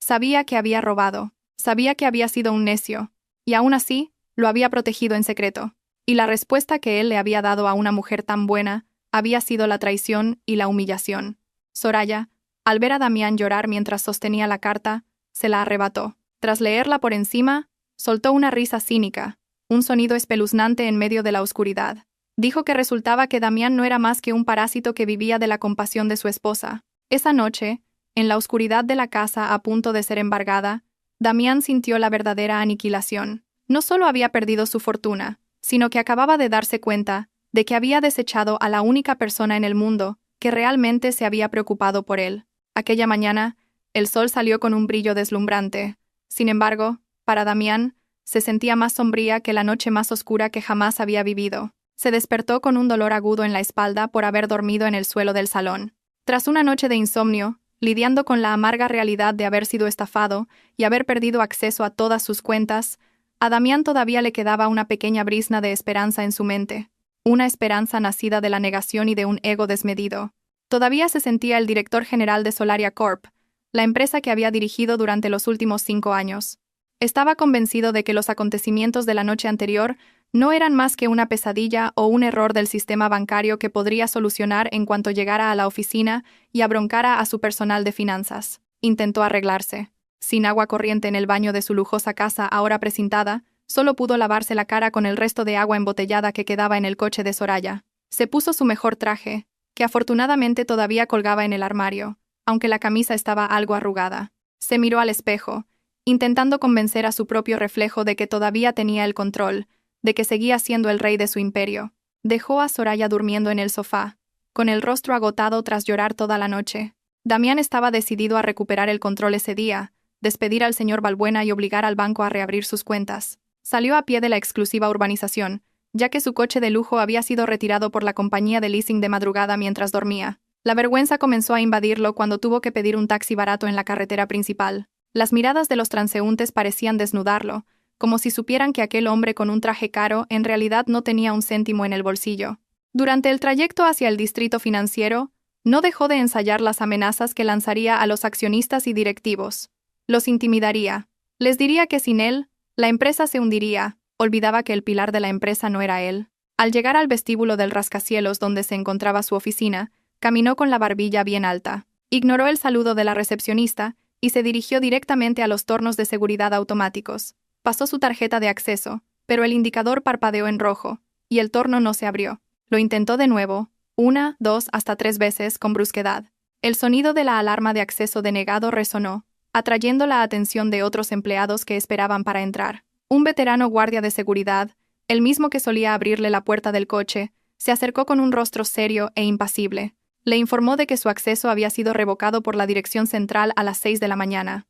Sabía que había robado, sabía que había sido un necio, y aún así, lo había protegido en secreto. Y la respuesta que él le había dado a una mujer tan buena había sido la traición y la humillación. Soraya, al ver a Damián llorar mientras sostenía la carta, se la arrebató. Tras leerla por encima, soltó una risa cínica, un sonido espeluznante en medio de la oscuridad. Dijo que resultaba que Damián no era más que un parásito que vivía de la compasión de su esposa. Esa noche, en la oscuridad de la casa a punto de ser embargada, Damián sintió la verdadera aniquilación. No solo había perdido su fortuna, sino que acababa de darse cuenta de que había desechado a la única persona en el mundo que realmente se había preocupado por él. Aquella mañana, el sol salió con un brillo deslumbrante. Sin embargo, para Damián, se sentía más sombría que la noche más oscura que jamás había vivido. Se despertó con un dolor agudo en la espalda por haber dormido en el suelo del salón. Tras una noche de insomnio, lidiando con la amarga realidad de haber sido estafado y haber perdido acceso a todas sus cuentas, a Damián todavía le quedaba una pequeña brizna de esperanza en su mente. Una esperanza nacida de la negación y de un ego desmedido. Todavía se sentía el director general de Solaria Corp, la empresa que había dirigido durante los últimos 5 años. Estaba convencido de que los acontecimientos de la noche anterior no eran más que una pesadilla o un error del sistema bancario que podría solucionar en cuanto llegara a la oficina y abroncara a su personal de finanzas. Intentó arreglarse. Sin agua corriente en el baño de su lujosa casa ahora precintada, solo pudo lavarse la cara con el resto de agua embotellada que quedaba en el coche de Soraya. Se puso su mejor traje, que afortunadamente todavía colgaba en el armario, aunque la camisa estaba algo arrugada. Se miró al espejo, intentando convencer a su propio reflejo de que todavía tenía el control, de que seguía siendo el rey de su imperio. Dejó a Soraya durmiendo en el sofá, con el rostro agotado tras llorar toda la noche. Damián estaba decidido a recuperar el control ese día, despedir al señor Balbuena y obligar al banco a reabrir sus cuentas. Salió a pie de la exclusiva urbanización, ya que su coche de lujo había sido retirado por la compañía de leasing de madrugada mientras dormía. La vergüenza comenzó a invadirlo cuando tuvo que pedir un taxi barato en la carretera principal. Las miradas de los transeúntes parecían desnudarlo, como si supieran que aquel hombre con un traje caro en realidad no tenía un céntimo en el bolsillo. Durante el trayecto hacia el distrito financiero, no dejó de ensayar las amenazas que lanzaría a los accionistas y directivos. Los intimidaría. Les diría que sin él, la empresa se hundiría. Olvidaba que el pilar de la empresa no era él. Al llegar al vestíbulo del rascacielos donde se encontraba su oficina, caminó con la barbilla bien alta. Ignoró el saludo de la recepcionista y se dirigió directamente a los tornos de seguridad automáticos. Pasó su tarjeta de acceso, pero el indicador parpadeó en rojo, y el torno no se abrió. Lo intentó de nuevo, 1, 2, hasta 3 veces con brusquedad. El sonido de la alarma de acceso denegado resonó, atrayendo la atención de otros empleados que esperaban para entrar. Un veterano guardia de seguridad, el mismo que solía abrirle la puerta del coche, se acercó con un rostro serio e impasible. Le informó de que su acceso había sido revocado por la dirección central a las 6 de la mañana.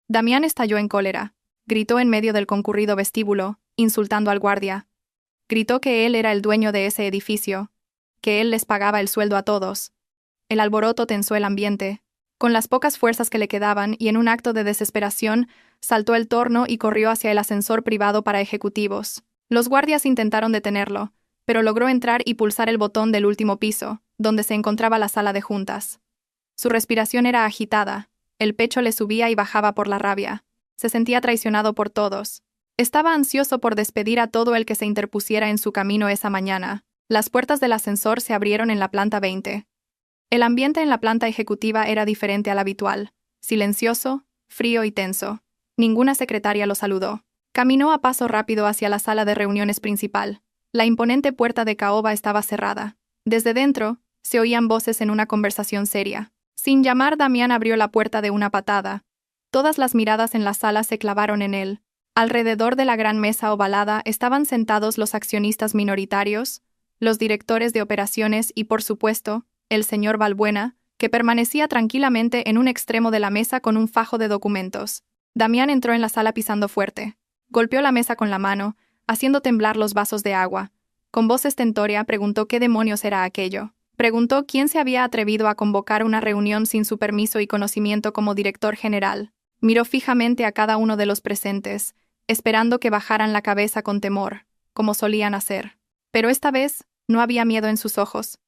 Damián estalló en cólera. Gritó en medio del concurrido vestíbulo, insultando al guardia. Gritó que él era el dueño de ese edificio, que él les pagaba el sueldo a todos. El alboroto tensó el ambiente. Con las pocas fuerzas que le quedaban y en un acto de desesperación, saltó el torno y corrió hacia el ascensor privado para ejecutivos. Los guardias intentaron detenerlo, pero logró entrar y pulsar el botón del último piso, donde se encontraba la sala de juntas. Su respiración era agitada, el pecho le subía y bajaba por la rabia. Se sentía traicionado por todos. Estaba ansioso por despedir a todo el que se interpusiera en su camino esa mañana. Las puertas del ascensor se abrieron en la planta 20. El ambiente en la planta ejecutiva era diferente al habitual, silencioso, frío y tenso. Ninguna secretaria lo saludó. Caminó a paso rápido hacia la sala de reuniones principal. La imponente puerta de caoba estaba cerrada. Desde dentro, se oían voces en una conversación seria. Sin llamar, Damián abrió la puerta de una patada. Todas las miradas en la sala se clavaron en él. Alrededor de la gran mesa ovalada estaban sentados los accionistas minoritarios, los directores de operaciones y, por supuesto, el señor Balbuena, que permanecía tranquilamente en un extremo de la mesa con un fajo de documentos. Damián entró en la sala pisando fuerte. Golpeó la mesa con la mano, haciendo temblar los vasos de agua. Con voz estentórea preguntó qué demonios era aquello. Preguntó quién se había atrevido a convocar una reunión sin su permiso y conocimiento como director general. Miró fijamente a cada uno de los presentes, esperando que bajaran la cabeza con temor, como solían hacer. Pero esta vez no había miedo en sus ojos.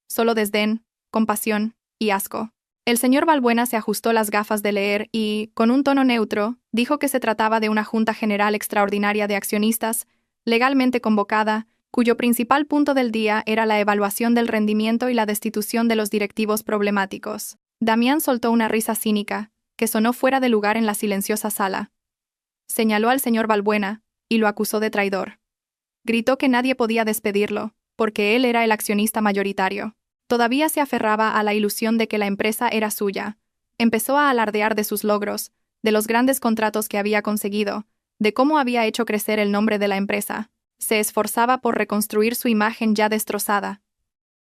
Solo desdén, compasión y asco. El señor Balbuena se ajustó las gafas de leer y, con un tono neutro, dijo que se trataba de una Junta General Extraordinaria de Accionistas, legalmente convocada, cuyo principal punto del día era la evaluación del rendimiento y la destitución de los directivos problemáticos. Damián soltó una risa cínica, que sonó fuera de lugar en la silenciosa sala. Señaló al señor Balbuena y lo acusó de traidor. Gritó que nadie podía despedirlo, porque él era el accionista mayoritario. Todavía se aferraba a la ilusión de que la empresa era suya. Empezó a alardear de sus logros, de los grandes contratos que había conseguido, de cómo había hecho crecer el nombre de la empresa. Se esforzaba por reconstruir su imagen ya destrozada.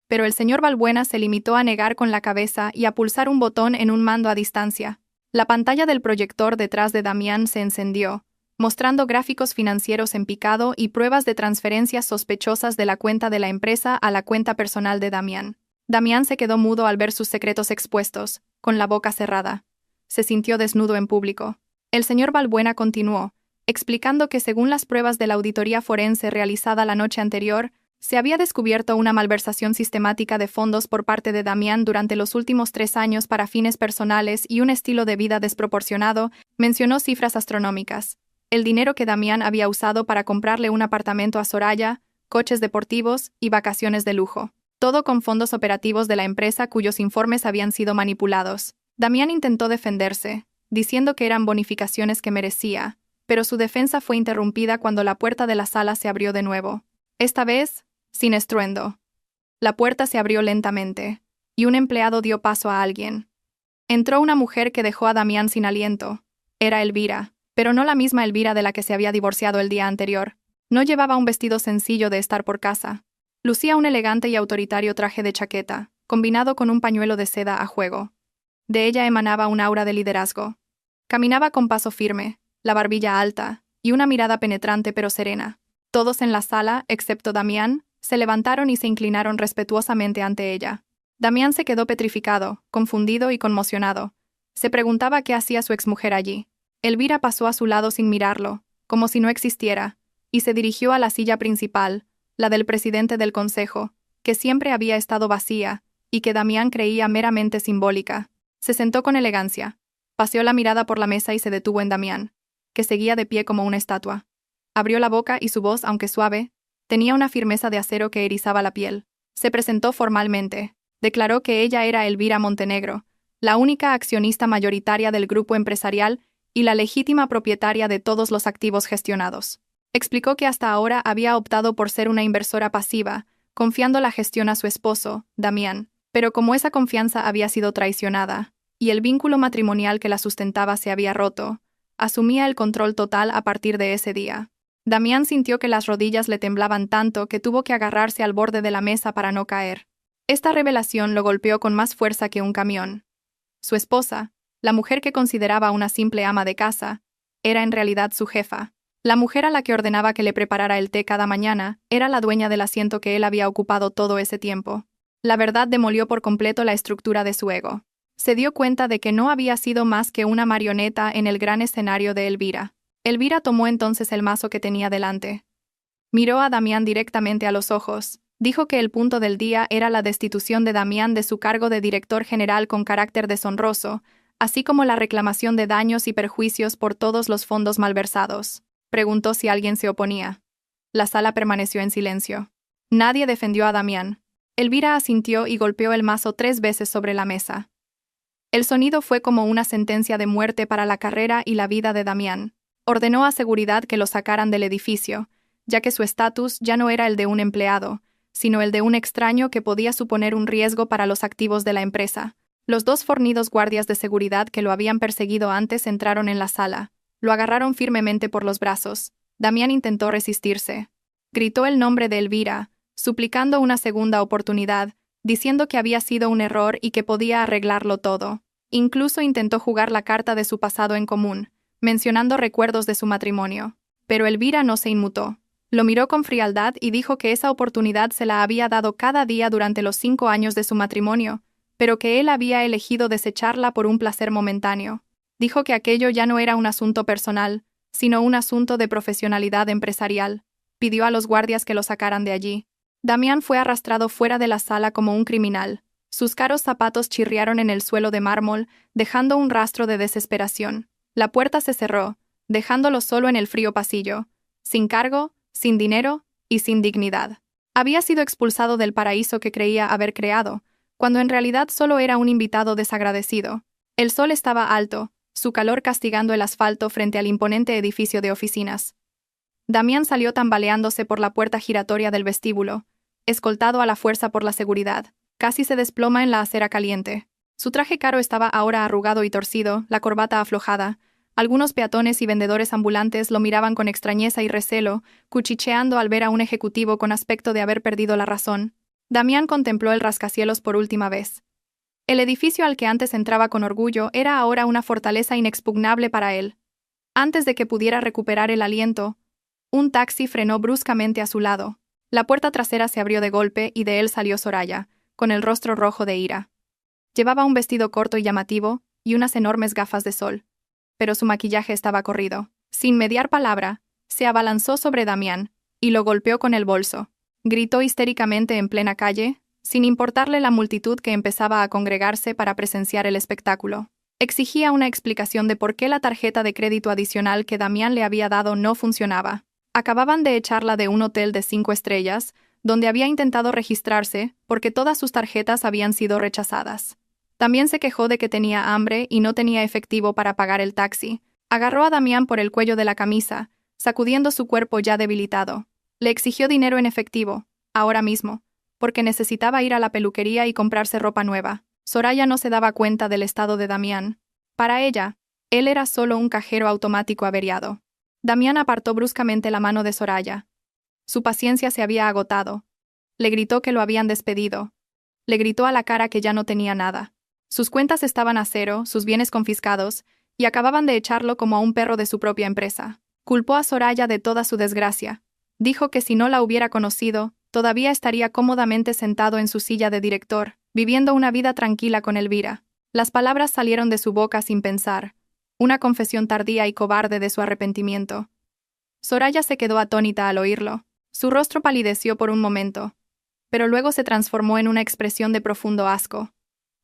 Pero el señor Balbuena se limitó a negar con la cabeza y a pulsar un botón en un mando a distancia. La pantalla del proyector detrás de Damián se encendió, mostrando gráficos financieros en picado y pruebas de transferencias sospechosas de la cuenta de la empresa a la cuenta personal de Damián. Damián se quedó mudo al ver sus secretos expuestos, con la boca cerrada. Se sintió desnudo en público. El señor Balbuena continuó, explicando que según las pruebas de la auditoría forense realizada la noche anterior, se había descubierto una malversación sistemática de fondos por parte de Damián durante los últimos 3 años para fines personales y un estilo de vida desproporcionado. Mencionó cifras astronómicas. El dinero que Damián había usado para comprarle un apartamento a Soraya, coches deportivos y vacaciones de lujo. Todo con fondos operativos de la empresa cuyos informes habían sido manipulados. Damián intentó defenderse, diciendo que eran bonificaciones que merecía, pero su defensa fue interrumpida cuando la puerta de la sala se abrió de nuevo. Esta vez, sin estruendo. La puerta se abrió lentamente, y un empleado dio paso a alguien. Entró una mujer que dejó a Damián sin aliento. Era Elvira, pero no la misma Elvira de la que se había divorciado el día anterior. No llevaba un vestido sencillo de estar por casa. Lucía un elegante y autoritario traje de chaqueta, combinado con un pañuelo de seda a juego. De ella emanaba un aura de liderazgo. Caminaba con paso firme, la barbilla alta, y una mirada penetrante pero serena. Todos en la sala, excepto Damián, se levantaron y se inclinaron respetuosamente ante ella. Damián se quedó petrificado, confundido y conmocionado. Se preguntaba qué hacía su exmujer allí. Elvira pasó a su lado sin mirarlo, como si no existiera, y se dirigió a la silla principal, la del presidente del consejo, que siempre había estado vacía, y que Damián creía meramente simbólica. Se sentó con elegancia. Paseó la mirada por la mesa y se detuvo en Damián, que seguía de pie como una estatua. Abrió la boca y su voz, aunque suave, tenía una firmeza de acero que erizaba la piel. Se presentó formalmente. Declaró que ella era Elvira Montenegro, la única accionista mayoritaria del grupo empresarial y la legítima propietaria de todos los activos gestionados. Explicó que hasta ahora había optado por ser una inversora pasiva, confiando la gestión a su esposo, Damián, pero como esa confianza había sido traicionada, y el vínculo matrimonial que la sustentaba se había roto, asumía el control total a partir de ese día. Damián sintió que las rodillas le temblaban tanto que tuvo que agarrarse al borde de la mesa para no caer. Esta revelación lo golpeó con más fuerza que un camión. Su esposa, la mujer que consideraba una simple ama de casa, era en realidad su jefa. La mujer a la que ordenaba que le preparara el té cada mañana era la dueña del asiento que él había ocupado todo ese tiempo. La verdad demolió por completo la estructura de su ego. Se dio cuenta de que no había sido más que una marioneta en el gran escenario de Elvira. Elvira tomó entonces el mazo que tenía delante. Miró a Damián directamente a los ojos. Dijo que el punto del día era la destitución de Damián de su cargo de director general con carácter deshonroso, así como la reclamación de daños y perjuicios por todos los fondos malversados. Preguntó si alguien se oponía. La sala permaneció en silencio. Nadie defendió a Damián. Elvira asintió y golpeó el mazo 3 veces sobre la mesa. El sonido fue como una sentencia de muerte para la carrera y la vida de Damián. Ordenó a seguridad que lo sacaran del edificio, ya que su estatus ya no era el de un empleado, sino el de un extraño que podía suponer un riesgo para los activos de la empresa. Los 2 fornidos guardias de seguridad que lo habían perseguido antes entraron en la sala. Lo agarraron firmemente por los brazos. Damián intentó resistirse. Gritó el nombre de Elvira, suplicando una segunda oportunidad, diciendo que había sido un error y que podía arreglarlo todo. Incluso intentó jugar la carta de su pasado en común, mencionando recuerdos de su matrimonio. Pero Elvira no se inmutó. Lo miró con frialdad y dijo que esa oportunidad se la había dado cada día durante los 5 años de su matrimonio, pero que él había elegido desecharla por un placer momentáneo. Dijo que aquello ya no era un asunto personal, sino un asunto de profesionalidad empresarial. Pidió a los guardias que lo sacaran de allí. Damián fue arrastrado fuera de la sala como un criminal. Sus caros zapatos chirriaron en el suelo de mármol, dejando un rastro de desesperación. La puerta se cerró, dejándolo solo en el frío pasillo, sin cargo, sin dinero y sin dignidad. Había sido expulsado del paraíso que creía haber creado, cuando en realidad solo era un invitado desagradecido. El sol estaba alto, su calor castigando el asfalto frente al imponente edificio de oficinas. Damián salió tambaleándose por la puerta giratoria del vestíbulo, escoltado a la fuerza por la seguridad. Casi se desploma en la acera caliente. Su traje caro estaba ahora arrugado y torcido, la corbata aflojada. Algunos peatones y vendedores ambulantes lo miraban con extrañeza y recelo, cuchicheando al ver a un ejecutivo con aspecto de haber perdido la razón. Damián contempló el rascacielos por última vez. El edificio al que antes entraba con orgullo era ahora una fortaleza inexpugnable para él. Antes de que pudiera recuperar el aliento, un taxi frenó bruscamente a su lado. La puerta trasera se abrió de golpe y de él salió Soraya, con el rostro rojo de ira. Llevaba un vestido corto y llamativo, y unas enormes gafas de sol. Pero su maquillaje estaba corrido. Sin mediar palabra, se abalanzó sobre Damián, y lo golpeó con el bolso. Gritó histéricamente en plena calle, sin importarle la multitud que empezaba a congregarse para presenciar el espectáculo. Exigía una explicación de por qué la tarjeta de crédito adicional que Damián le había dado no funcionaba. Acababan de echarla de un hotel de 5 estrellas, donde había intentado registrarse, porque todas sus tarjetas habían sido rechazadas. También se quejó de que tenía hambre y no tenía efectivo para pagar el taxi. Agarró a Damián por el cuello de la camisa, sacudiendo su cuerpo ya debilitado. Le exigió dinero en efectivo, ahora mismo, porque necesitaba ir a la peluquería y comprarse ropa nueva. Soraya no se daba cuenta del estado de Damián. Para ella, él era solo un cajero automático averiado. Damián apartó bruscamente la mano de Soraya. Su paciencia se había agotado. Le gritó que lo habían despedido. Le gritó a la cara que ya no tenía nada. Sus cuentas estaban a cero, sus bienes confiscados, y acababan de echarlo como a un perro de su propia empresa. Culpó a Soraya de toda su desgracia. Dijo que si no la hubiera conocido, todavía estaría cómodamente sentado en su silla de director, viviendo una vida tranquila con Elvira. Las palabras salieron de su boca sin pensar, una confesión tardía y cobarde de su arrepentimiento. Soraya se quedó atónita al oírlo. Su rostro palideció por un momento, pero luego se transformó en una expresión de profundo asco.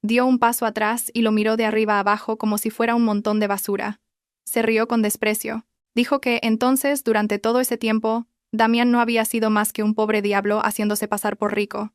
Dio un paso atrás y lo miró de arriba a abajo como si fuera un montón de basura. Se rió con desprecio. Dijo que, entonces, durante todo ese tiempo, Damián no había sido más que un pobre diablo haciéndose pasar por rico.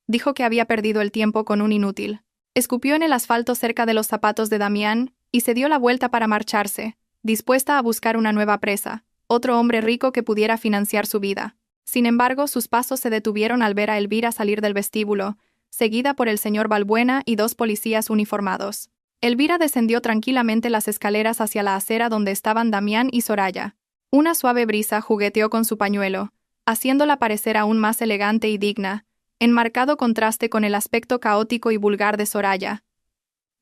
Dijo que había perdido el tiempo con un inútil. Escupió en el asfalto cerca de los zapatos de Damián y se dio la vuelta para marcharse, dispuesta a buscar una nueva presa, otro hombre rico que pudiera financiar su vida. Sin embargo, sus pasos se detuvieron al ver a Elvira salir del vestíbulo, seguida por el señor Balbuena y 2 policías uniformados. Elvira descendió tranquilamente las escaleras hacia la acera donde estaban Damián y Soraya. Una suave brisa jugueteó con su pañuelo, haciéndola parecer aún más elegante y digna, en marcado contraste con el aspecto caótico y vulgar de Soraya.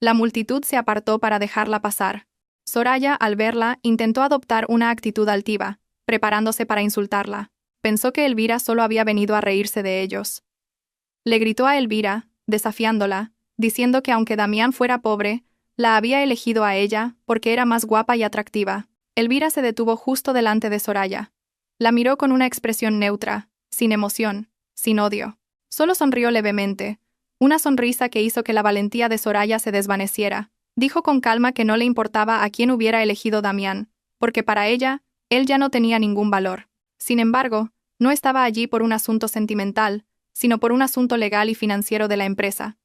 La multitud se apartó para dejarla pasar. Soraya, al verla, intentó adoptar una actitud altiva, preparándose para insultarla. Pensó que Elvira solo había venido a reírse de ellos. Le gritó a Elvira, desafiándola, diciendo que aunque Damián fuera pobre, la había elegido a ella porque era más guapa y atractiva. Elvira se detuvo justo delante de Soraya. La miró con una expresión neutra, sin emoción, sin odio. Solo sonrió levemente, una sonrisa que hizo que la valentía de Soraya se desvaneciera. Dijo con calma que no le importaba a quién hubiera elegido Damián, porque para ella, él ya no tenía ningún valor. Sin embargo, no estaba allí por un asunto sentimental, sino por un asunto legal y financiero de la empresa.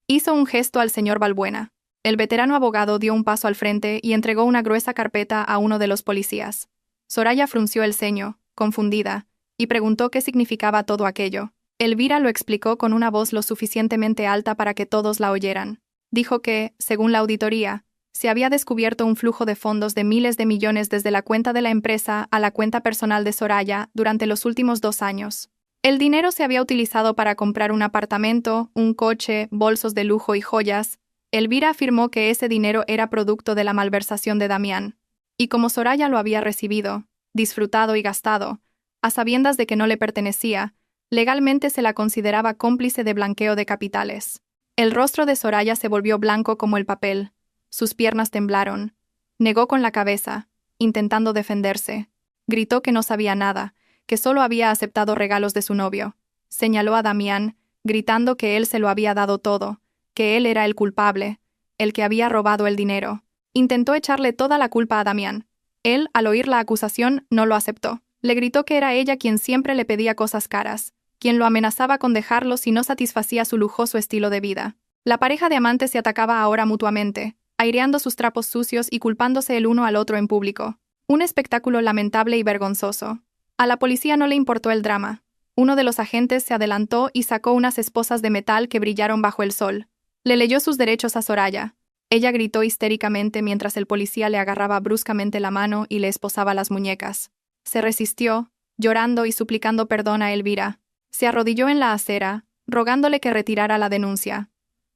Hizo un gesto al señor Balbuena. El veterano abogado dio un paso al frente y entregó una gruesa carpeta a uno de los policías. Soraya frunció el ceño, confundida, y preguntó qué significaba todo aquello. Elvira lo explicó con una voz lo suficientemente alta para que todos la oyeran. Dijo que, según la auditoría, se había descubierto un flujo de fondos de miles de millones desde la cuenta de la empresa a la cuenta personal de Soraya durante los últimos 2 años. El dinero se había utilizado para comprar un apartamento, un coche, bolsos de lujo y joyas. Elvira afirmó que ese dinero era producto de la malversación de Damián. Y como Soraya lo había recibido, disfrutado y gastado, a sabiendas de que no le pertenecía, legalmente se la consideraba cómplice de blanqueo de capitales. El rostro de Soraya se volvió blanco como el papel. Sus piernas temblaron. Negó con la cabeza, intentando defenderse. Gritó que no sabía nada, que solo había aceptado regalos de su novio. Señaló a Damián, gritando que él se lo había dado todo, que él era el culpable, el que había robado el dinero. Intentó echarle toda la culpa a Damián. Él, al oír la acusación, no lo aceptó. Le gritó que era ella quien siempre le pedía cosas caras, quien lo amenazaba con dejarlo si no satisfacía su lujoso estilo de vida. La pareja de amantes se atacaba ahora mutuamente, aireando sus trapos sucios y culpándose el uno al otro en público. Un espectáculo lamentable y vergonzoso. A la policía no le importó el drama. Uno de los agentes se adelantó y sacó unas esposas de metal que brillaron bajo el sol. Le leyó sus derechos a Soraya. Ella gritó histéricamente mientras el policía le agarraba bruscamente la mano y le esposaba las muñecas. Se resistió, llorando y suplicando perdón a Elvira. Se arrodilló en la acera, rogándole que retirara la denuncia.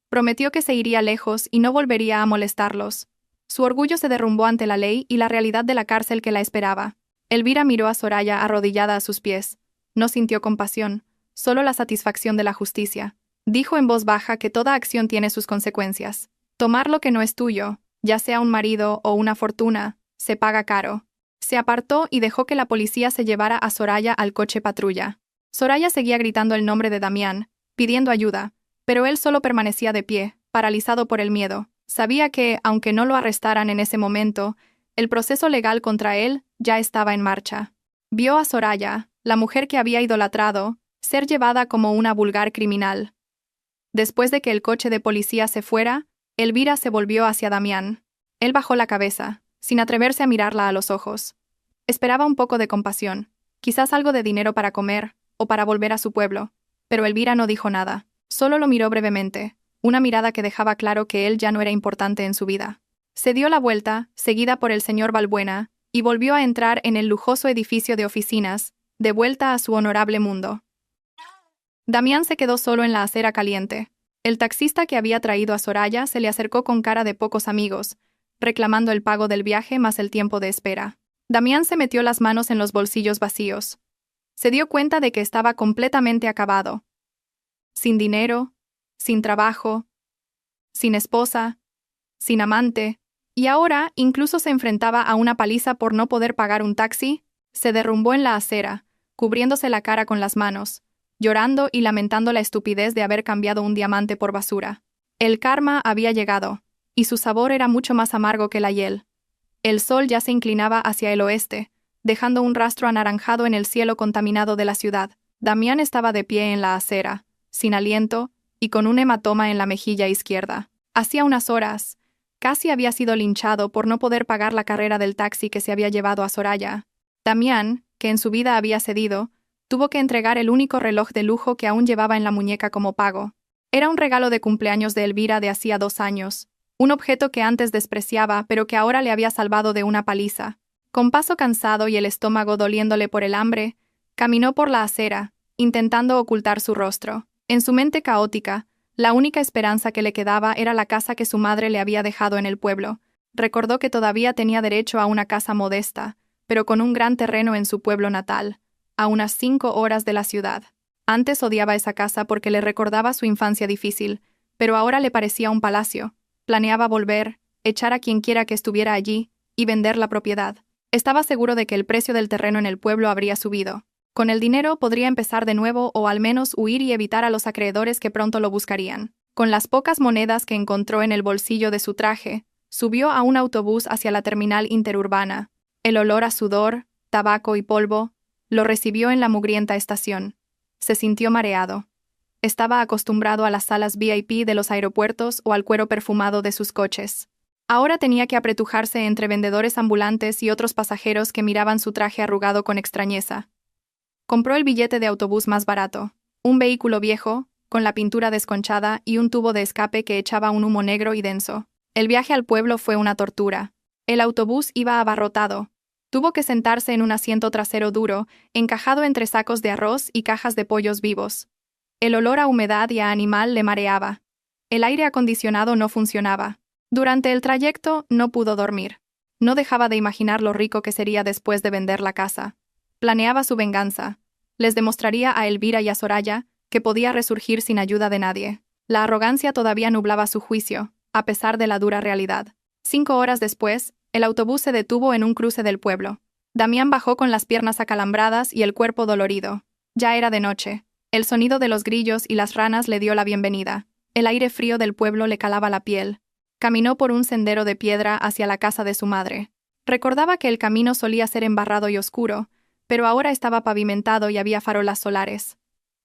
Prometió que se iría lejos y no volvería a molestarlos. Su orgullo se derrumbó ante la ley y la realidad de la cárcel que la esperaba. Elvira miró a Soraya arrodillada a sus pies. No sintió compasión, solo la satisfacción de la justicia. Dijo en voz baja que toda acción tiene sus consecuencias. Tomar lo que no es tuyo, ya sea un marido o una fortuna, se paga caro. Se apartó y dejó que la policía se llevara a Soraya al coche patrulla. Soraya seguía gritando el nombre de Damián, pidiendo ayuda, pero él solo permanecía de pie, paralizado por el miedo. Sabía que, aunque no lo arrestaran en ese momento, el proceso legal contra él ya estaba en marcha. Vio a Soraya, la mujer que había idolatrado, ser llevada como una vulgar criminal. Después de que el coche de policía se fuera, Elvira se volvió hacia Damián. Él bajó la cabeza, sin atreverse a mirarla a los ojos. Esperaba un poco de compasión, quizás algo de dinero para comer, o para volver a su pueblo, pero Elvira no dijo nada. Solo lo miró brevemente, una mirada que dejaba claro que él ya no era importante en su vida. Se dio la vuelta, seguida por el señor Balbuena, y volvió a entrar en el lujoso edificio de oficinas, de vuelta a su honorable mundo. Damián se quedó solo en la acera caliente. El taxista que había traído a Soraya se le acercó con cara de pocos amigos, reclamando el pago del viaje más el tiempo de espera. Damián se metió las manos en los bolsillos vacíos. Se dio cuenta de que estaba completamente acabado. Sin dinero, sin trabajo, sin esposa, sin amante, y ahora incluso se enfrentaba a una paliza por no poder pagar un taxi. Se derrumbó en la acera, cubriéndose la cara con las manos, llorando y lamentando la estupidez de haber cambiado un diamante por basura. El karma había llegado, y su sabor era mucho más amargo que la hiel. El sol ya se inclinaba hacia el oeste, dejando un rastro anaranjado en el cielo contaminado de la ciudad. Damián estaba de pie en la acera, sin aliento, y con un hematoma en la mejilla izquierda. Hacía unas horas, casi había sido linchado por no poder pagar la carrera del taxi que se había llevado a Soraya. Damián, que en su vida había cedido, tuvo que entregar el único reloj de lujo que aún llevaba en la muñeca como pago. Era un regalo de cumpleaños de Elvira de hacía 2 años, un objeto que antes despreciaba pero que ahora le había salvado de una paliza. Con paso cansado y el estómago doliéndole por el hambre, caminó por la acera, intentando ocultar su rostro. En su mente caótica, la única esperanza que le quedaba era la casa que su madre le había dejado en el pueblo. Recordó que todavía tenía derecho a una casa modesta, pero con un gran terreno en su pueblo natal, a unas 5 horas de la ciudad. Antes odiaba esa casa porque le recordaba su infancia difícil, pero ahora le parecía un palacio. Planeaba volver, echar a quien quiera que estuviera allí, y vender la propiedad. Estaba seguro de que el precio del terreno en el pueblo habría subido. Con el dinero podría empezar de nuevo o al menos huir y evitar a los acreedores que pronto lo buscarían. Con las pocas monedas que encontró en el bolsillo de su traje, subió a un autobús hacia la terminal interurbana. El olor a sudor, tabaco y polvo lo recibió en la mugrienta estación. Se sintió mareado. Estaba acostumbrado a las salas VIP de los aeropuertos o al cuero perfumado de sus coches. Ahora tenía que apretujarse entre vendedores ambulantes y otros pasajeros que miraban su traje arrugado con extrañeza. Compró el billete de autobús más barato, un vehículo viejo, con la pintura desconchada y un tubo de escape que echaba un humo negro y denso. El viaje al pueblo fue una tortura. El autobús iba abarrotado. Tuvo que sentarse en un asiento trasero duro, encajado entre sacos de arroz y cajas de pollos vivos. El olor a humedad y a animal le mareaba. El aire acondicionado no funcionaba. Durante el trayecto no pudo dormir. No dejaba de imaginar lo rico que sería después de vender la casa. Planeaba su venganza. Les demostraría a Elvira y a Soraya que podía resurgir sin ayuda de nadie. La arrogancia todavía nublaba su juicio, a pesar de la dura realidad. 5 horas después, El autobús se detuvo en un cruce del pueblo. Damián bajó con las piernas acalambradas y el cuerpo dolorido. Ya era de noche. El sonido de los grillos y las ranas le dio la bienvenida. El aire frío del pueblo le calaba la piel. Caminó por un sendero de piedra hacia la casa de su madre. Recordaba que el camino solía ser embarrado y oscuro, pero ahora estaba pavimentado y había farolas solares.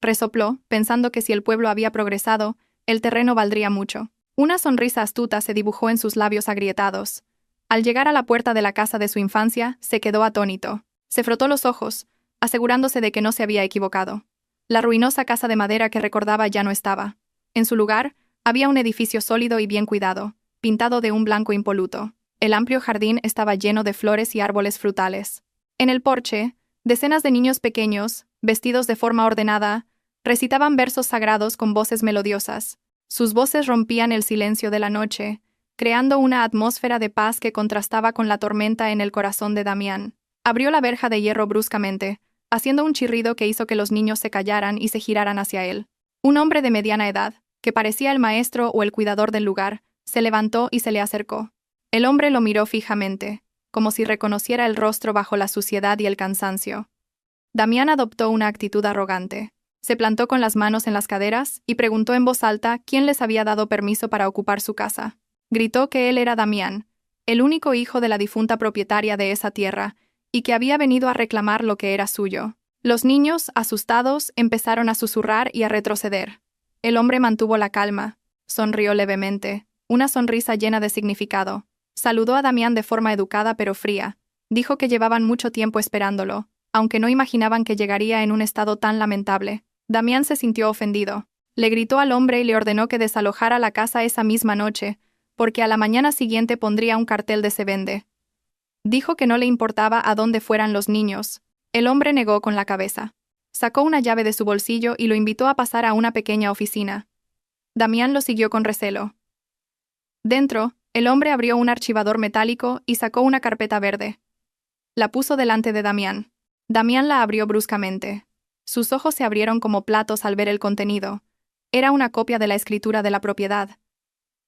Resopló, pensando que si el pueblo había progresado, el terreno valdría mucho. Una sonrisa astuta se dibujó en sus labios agrietados. Al llegar a la puerta de la casa de su infancia, se quedó atónito. Se frotó los ojos, asegurándose de que no se había equivocado. La ruinosa casa de madera que recordaba ya no estaba. En su lugar, había un edificio sólido y bien cuidado, pintado de un blanco impoluto. El amplio jardín estaba lleno de flores y árboles frutales. En el porche, decenas de niños pequeños, vestidos de forma ordenada, recitaban versos sagrados con voces melodiosas. Sus voces rompían el silencio de la noche, creando una atmósfera de paz que contrastaba con la tormenta en el corazón de Damián. Abrió la verja de hierro bruscamente, haciendo un chirrido que hizo que los niños se callaran y se giraran hacia él. Un hombre de mediana edad, que parecía el maestro o el cuidador del lugar, se levantó y se le acercó. El hombre lo miró fijamente, como si reconociera el rostro bajo la suciedad y el cansancio. Damián adoptó una actitud arrogante. Se plantó con las manos en las caderas y preguntó en voz alta quién les había dado permiso para ocupar su casa. Gritó que él era Damián, el único hijo de la difunta propietaria de esa tierra, y que había venido a reclamar lo que era suyo. Los niños, asustados, empezaron a susurrar y a retroceder. El hombre mantuvo la calma, sonrió levemente, una sonrisa llena de significado. Saludó a Damián de forma educada pero fría. Dijo que llevaban mucho tiempo esperándolo, aunque no imaginaban que llegaría en un estado tan lamentable. Damián se sintió ofendido. Le gritó al hombre y le ordenó que desalojara la casa esa misma noche, porque a la mañana siguiente pondría un cartel de se vende. Dijo que no le importaba a dónde fueran los niños. El hombre negó con la cabeza. Sacó una llave de su bolsillo y lo invitó a pasar a una pequeña oficina. Damián lo siguió con recelo. Dentro, el hombre abrió un archivador metálico y sacó una carpeta verde. La puso delante de Damián. Damián la abrió bruscamente. Sus ojos se abrieron como platos al ver el contenido. Era una copia de la escritura de la propiedad.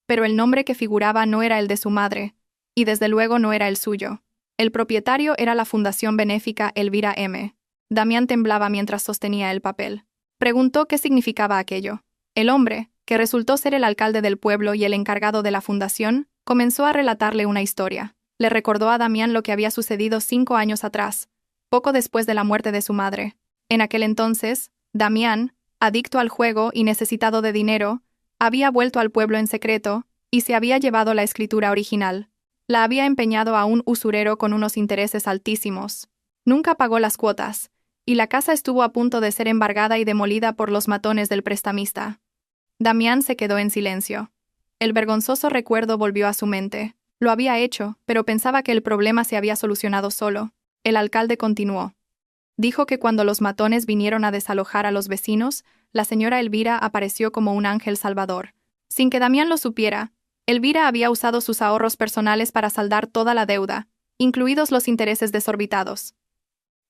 Pero el nombre que figuraba no era el de su madre, y desde luego no era el suyo. El propietario era la Fundación Benéfica Elvira M. Damián temblaba mientras sostenía el papel. Preguntó qué significaba aquello. El hombre, que resultó ser el alcalde del pueblo y el encargado de la fundación, comenzó a relatarle una historia. Le recordó a Damián lo que había sucedido 5 años atrás, poco después de la muerte de su madre. En aquel entonces, Damián, adicto al juego y necesitado de dinero, había vuelto al pueblo en secreto y se había llevado la escritura original. La había empeñado a un usurero con unos intereses altísimos. Nunca pagó las cuotas, y la casa estuvo a punto de ser embargada y demolida por los matones del prestamista. Damián se quedó en silencio. El vergonzoso recuerdo volvió a su mente. Lo había hecho, pero pensaba que el problema se había solucionado solo. El alcalde continuó. Dijo que cuando los matones vinieron a desalojar a los vecinos, la señora Elvira apareció como un ángel salvador. Sin que Damián lo supiera, Elvira había usado sus ahorros personales para saldar toda la deuda, incluidos los intereses desorbitados.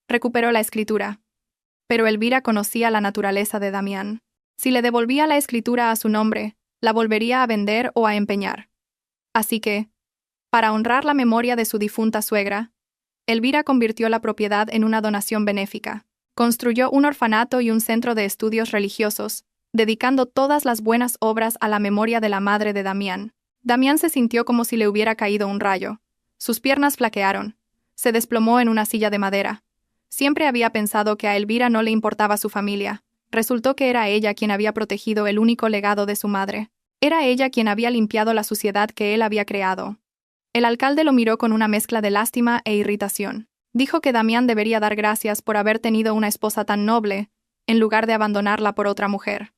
Recuperó la escritura. Pero Elvira conocía la naturaleza de Damián. Si le devolvía la escritura a su nombre, la volvería a vender o a empeñar. Así que, para honrar la memoria de su difunta suegra, Elvira convirtió la propiedad en una donación benéfica. Construyó un orfanato y un centro de estudios religiosos, dedicando todas las buenas obras a la memoria de la madre de Damián. Damián se sintió como si le hubiera caído un rayo. Sus piernas flaquearon. Se desplomó en una silla de madera. Siempre había pensado que a Elvira no le importaba su familia. Resultó que era ella quien había protegido el único legado de su madre. Era ella quien había limpiado la suciedad que él había creado. El alcalde lo miró con una mezcla de lástima e irritación. Dijo que Damián debería dar gracias por haber tenido una esposa tan noble, en lugar de abandonarla por otra mujer.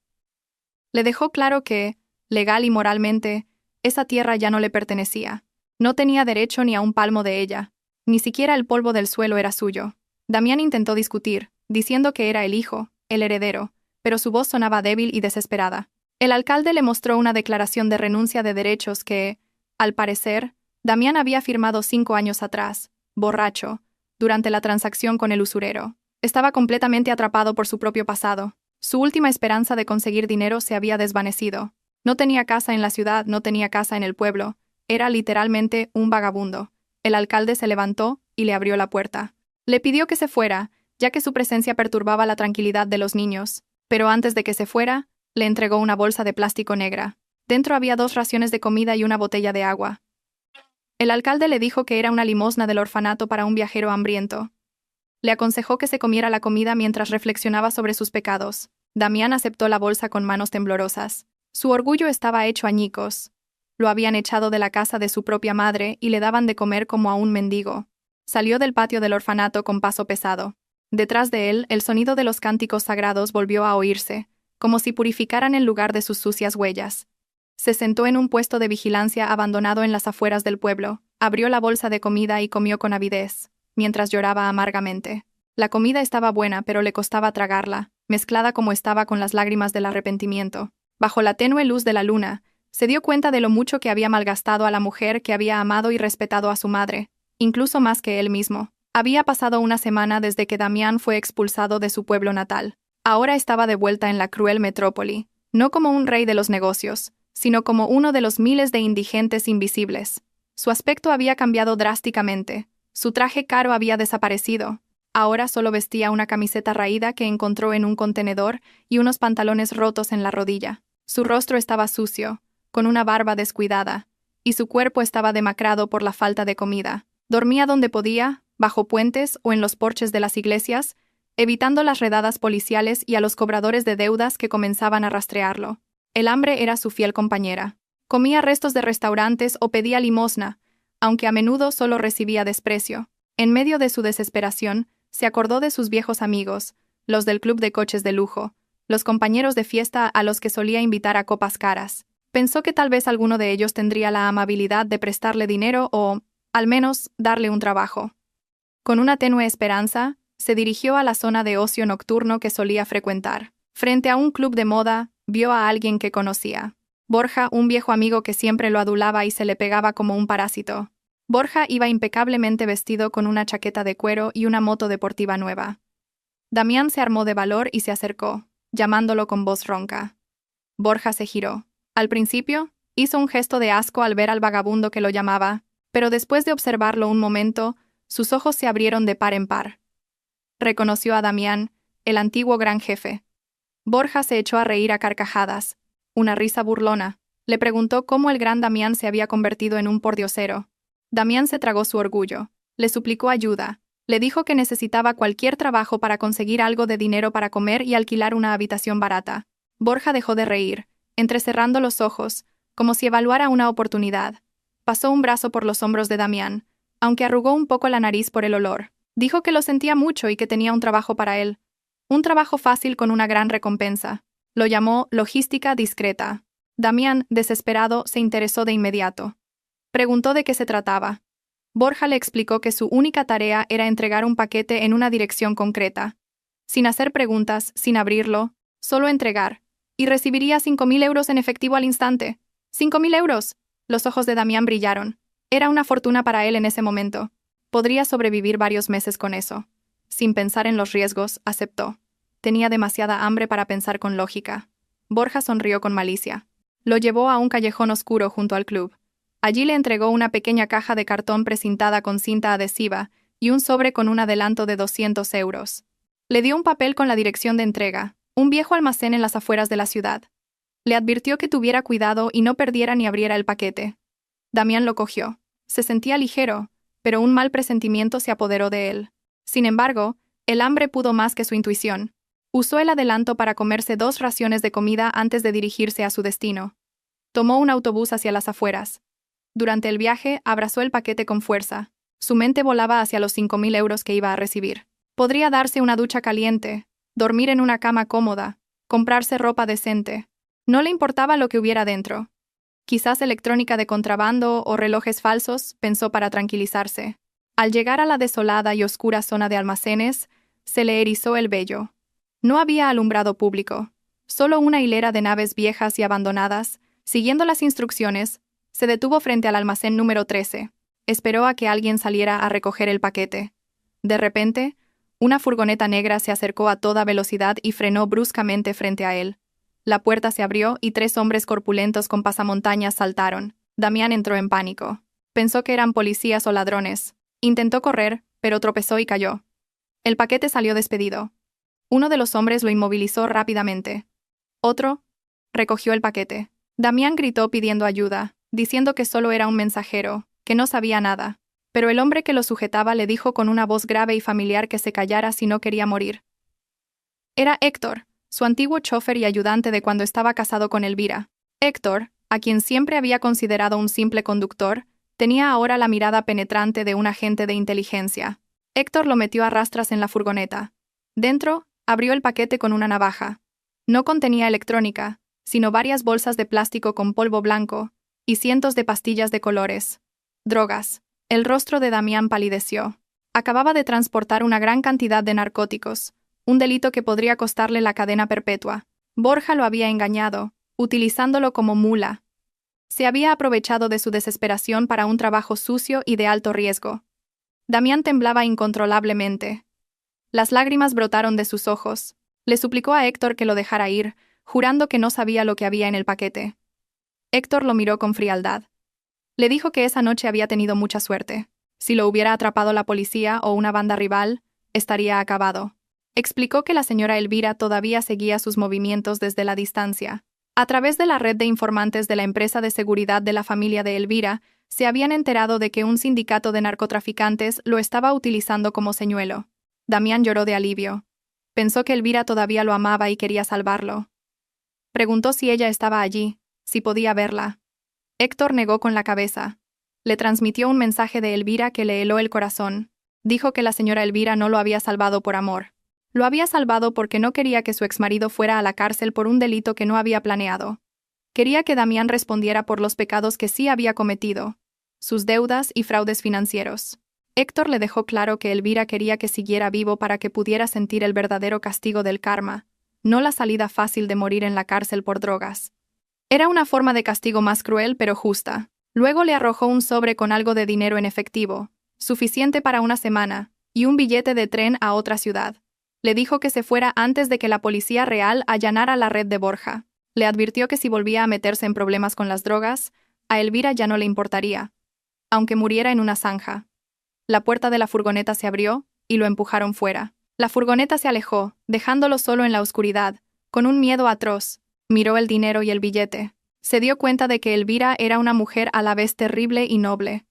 Le dejó claro que, legal y moralmente, esa tierra ya no le pertenecía. No tenía derecho ni a un palmo de ella. Ni siquiera el polvo del suelo era suyo. Damián intentó discutir, diciendo que era el hijo, el heredero, pero su voz sonaba débil y desesperada. El alcalde le mostró una declaración de renuncia de derechos que, al parecer, Damián había firmado 5 años atrás, borracho, durante la transacción con el usurero. Estaba completamente atrapado por su propio pasado. Su última esperanza de conseguir dinero se había desvanecido. No tenía casa en la ciudad, no tenía casa en el pueblo. Era literalmente un vagabundo. El alcalde se levantó y le abrió la puerta. Le pidió que se fuera, ya que su presencia perturbaba la tranquilidad de los niños, pero antes de que se fuera, le entregó una bolsa de plástico negra. Dentro había 2 raciones de comida y una botella de agua. El alcalde le dijo que era una limosna del orfanato para un viajero hambriento. Le aconsejó que se comiera la comida mientras reflexionaba sobre sus pecados. Damián aceptó la bolsa con manos temblorosas. Su orgullo estaba hecho añicos. Lo habían echado de la casa de su propia madre y le daban de comer como a un mendigo. Salió del patio del orfanato con paso pesado. Detrás de él, el sonido de los cánticos sagrados volvió a oírse, como si purificaran el lugar de sus sucias huellas. Se sentó en un puesto de vigilancia abandonado en las afueras del pueblo, abrió la bolsa de comida y comió con avidez, mientras lloraba amargamente. La comida estaba buena, pero le costaba tragarla, mezclada como estaba con las lágrimas del arrepentimiento. Bajo la tenue luz de la luna, se dio cuenta de lo mucho que había malgastado a la mujer que había amado y respetado a su madre, incluso más que él mismo. Había pasado una semana desde que Damián fue expulsado de su pueblo natal. Ahora estaba de vuelta en la cruel metrópoli, no como un rey de los negocios, sino como uno de los miles de indigentes invisibles. Su aspecto había cambiado drásticamente. Su traje caro había desaparecido. Ahora solo vestía una camiseta raída que encontró en un contenedor y unos pantalones rotos en la rodilla. Su rostro estaba sucio, con una barba descuidada, y su cuerpo estaba demacrado por la falta de comida. Dormía donde podía, bajo puentes o en los porches de las iglesias, evitando las redadas policiales y a los cobradores de deudas que comenzaban a rastrearlo. El hambre era su fiel compañera. Comía restos de restaurantes o pedía limosna, aunque a menudo solo recibía desprecio. En medio de su desesperación, se acordó de sus viejos amigos, los del club de coches de lujo, los compañeros de fiesta a los que solía invitar a copas caras. Pensó que tal vez alguno de ellos tendría la amabilidad de prestarle dinero o, al menos, darle un trabajo. Con una tenue esperanza, se dirigió a la zona de ocio nocturno que solía frecuentar. Frente a un club de moda, vio a alguien que conocía. Borja, un viejo amigo que siempre lo adulaba y se le pegaba como un parásito. Borja iba impecablemente vestido con una chaqueta de cuero y una moto deportiva nueva. Damián se armó de valor y se acercó, llamándolo con voz ronca. Borja se giró. Al principio, hizo un gesto de asco al ver al vagabundo que lo llamaba, pero después de observarlo un momento, sus ojos se abrieron de par en par. Reconoció a Damián, el antiguo gran jefe. Borja se echó a reír a carcajadas, una risa burlona. Le preguntó cómo el gran Damián se había convertido en un pordiosero. Damián se tragó su orgullo. Le suplicó ayuda. Le dijo que necesitaba cualquier trabajo para conseguir algo de dinero para comer y alquilar una habitación barata. Borja dejó de reír, entrecerrando los ojos, como si evaluara una oportunidad. Pasó un brazo por los hombros de Damián, aunque arrugó un poco la nariz por el olor. Dijo que lo sentía mucho y que tenía un trabajo para él. Un trabajo fácil con una gran recompensa. Lo llamó logística discreta. Damián, desesperado, se interesó de inmediato. Preguntó de qué se trataba. Borja le explicó que su única tarea era entregar un paquete en una dirección concreta. Sin hacer preguntas, sin abrirlo, solo entregar. Y recibiría 5.000 euros en efectivo al instante. ¡5.000 euros! Los ojos de Damián brillaron. Era una fortuna para él en ese momento. Podría sobrevivir varios meses con eso. Sin pensar en los riesgos, aceptó. Tenía demasiada hambre para pensar con lógica. Borja sonrió con malicia. Lo llevó a un callejón oscuro junto al club. Allí le entregó una pequeña caja de cartón precintada con cinta adhesiva y un sobre con un adelanto de 200 euros. Le dio un papel con la dirección de entrega, un viejo almacén en las afueras de la ciudad. Le advirtió que tuviera cuidado y no perdiera ni abriera el paquete. Damián lo cogió. Se sentía ligero, pero un mal presentimiento se apoderó de él. Sin embargo, el hambre pudo más que su intuición. Usó el adelanto para comerse 2 raciones de comida antes de dirigirse a su destino. Tomó un autobús hacia las afueras. Durante el viaje, abrazó el paquete con fuerza. Su mente volaba hacia los 5.000 euros que iba a recibir. Podría darse una ducha caliente, dormir en una cama cómoda, comprarse ropa decente. No le importaba lo que hubiera dentro. Quizás electrónica de contrabando o relojes falsos, pensó para tranquilizarse. Al llegar a la desolada y oscura zona de almacenes, se le erizó el vello. No había alumbrado público. Solo una hilera de naves viejas y abandonadas, siguiendo las instrucciones, se detuvo frente al almacén número 13. Esperó a que alguien saliera a recoger el paquete. De repente, una furgoneta negra se acercó a toda velocidad y frenó bruscamente frente a él. La puerta se abrió y 3 hombres corpulentos con pasamontañas saltaron. Damián entró en pánico. Pensó que eran policías o ladrones. Intentó correr, pero tropezó y cayó. El paquete salió despedido. Uno de los hombres lo inmovilizó rápidamente. Otro recogió el paquete. Damián gritó pidiendo ayuda, diciendo que solo era un mensajero, que no sabía nada. Pero el hombre que lo sujetaba le dijo con una voz grave y familiar que se callara si no quería morir. Era Héctor, su antiguo chofer y ayudante de cuando estaba casado con Elvira. Héctor, a quien siempre había considerado un simple conductor, tenía ahora la mirada penetrante de un agente de inteligencia. Héctor lo metió a rastras en la furgoneta. Dentro, abrió el paquete con una navaja. No contenía electrónica, sino varias bolsas de plástico con polvo blanco y cientos de pastillas de colores. Drogas. El rostro de Damián palideció. Acababa de transportar una gran cantidad de narcóticos, un delito que podría costarle la cadena perpetua. Borja lo había engañado, utilizándolo como mula. Se había aprovechado de su desesperación para un trabajo sucio y de alto riesgo. Damián temblaba incontrolablemente. Las lágrimas brotaron de sus ojos. Le suplicó a Héctor que lo dejara ir, jurando que no sabía lo que había en el paquete. Héctor lo miró con frialdad. Le dijo que esa noche había tenido mucha suerte. Si lo hubiera atrapado la policía o una banda rival, estaría acabado. Explicó que la señora Elvira todavía seguía sus movimientos desde la distancia. A través de la red de informantes de la empresa de seguridad de la familia de Elvira, se habían enterado de que un sindicato de narcotraficantes lo estaba utilizando como señuelo. Damián lloró de alivio. Pensó que Elvira todavía lo amaba y quería salvarlo. Preguntó si ella estaba allí, si podía verla. Héctor negó con la cabeza. Le transmitió un mensaje de Elvira que le heló el corazón. Dijo que la señora Elvira no lo había salvado por amor. Lo había salvado porque no quería que su exmarido fuera a la cárcel por un delito que no había planeado. Quería que Damián respondiera por los pecados que sí había cometido, sus deudas y fraudes financieros. Héctor le dejó claro que Elvira quería que siguiera vivo para que pudiera sentir el verdadero castigo del karma, no la salida fácil de morir en la cárcel por drogas. Era una forma de castigo más cruel pero justa. Luego le arrojó un sobre con algo de dinero en efectivo, suficiente para una semana, y un billete de tren a otra ciudad. Le dijo que se fuera antes de que la policía real allanara la red de Borja. Le advirtió que si volvía a meterse en problemas con las drogas, a Elvira ya no le importaría, aunque muriera en una zanja. La puerta de la furgoneta se abrió y lo empujaron fuera. La furgoneta se alejó, dejándolo solo en la oscuridad, con un miedo atroz. Miró el dinero y el billete. Se dio cuenta de que Elvira era una mujer a la vez terrible y noble.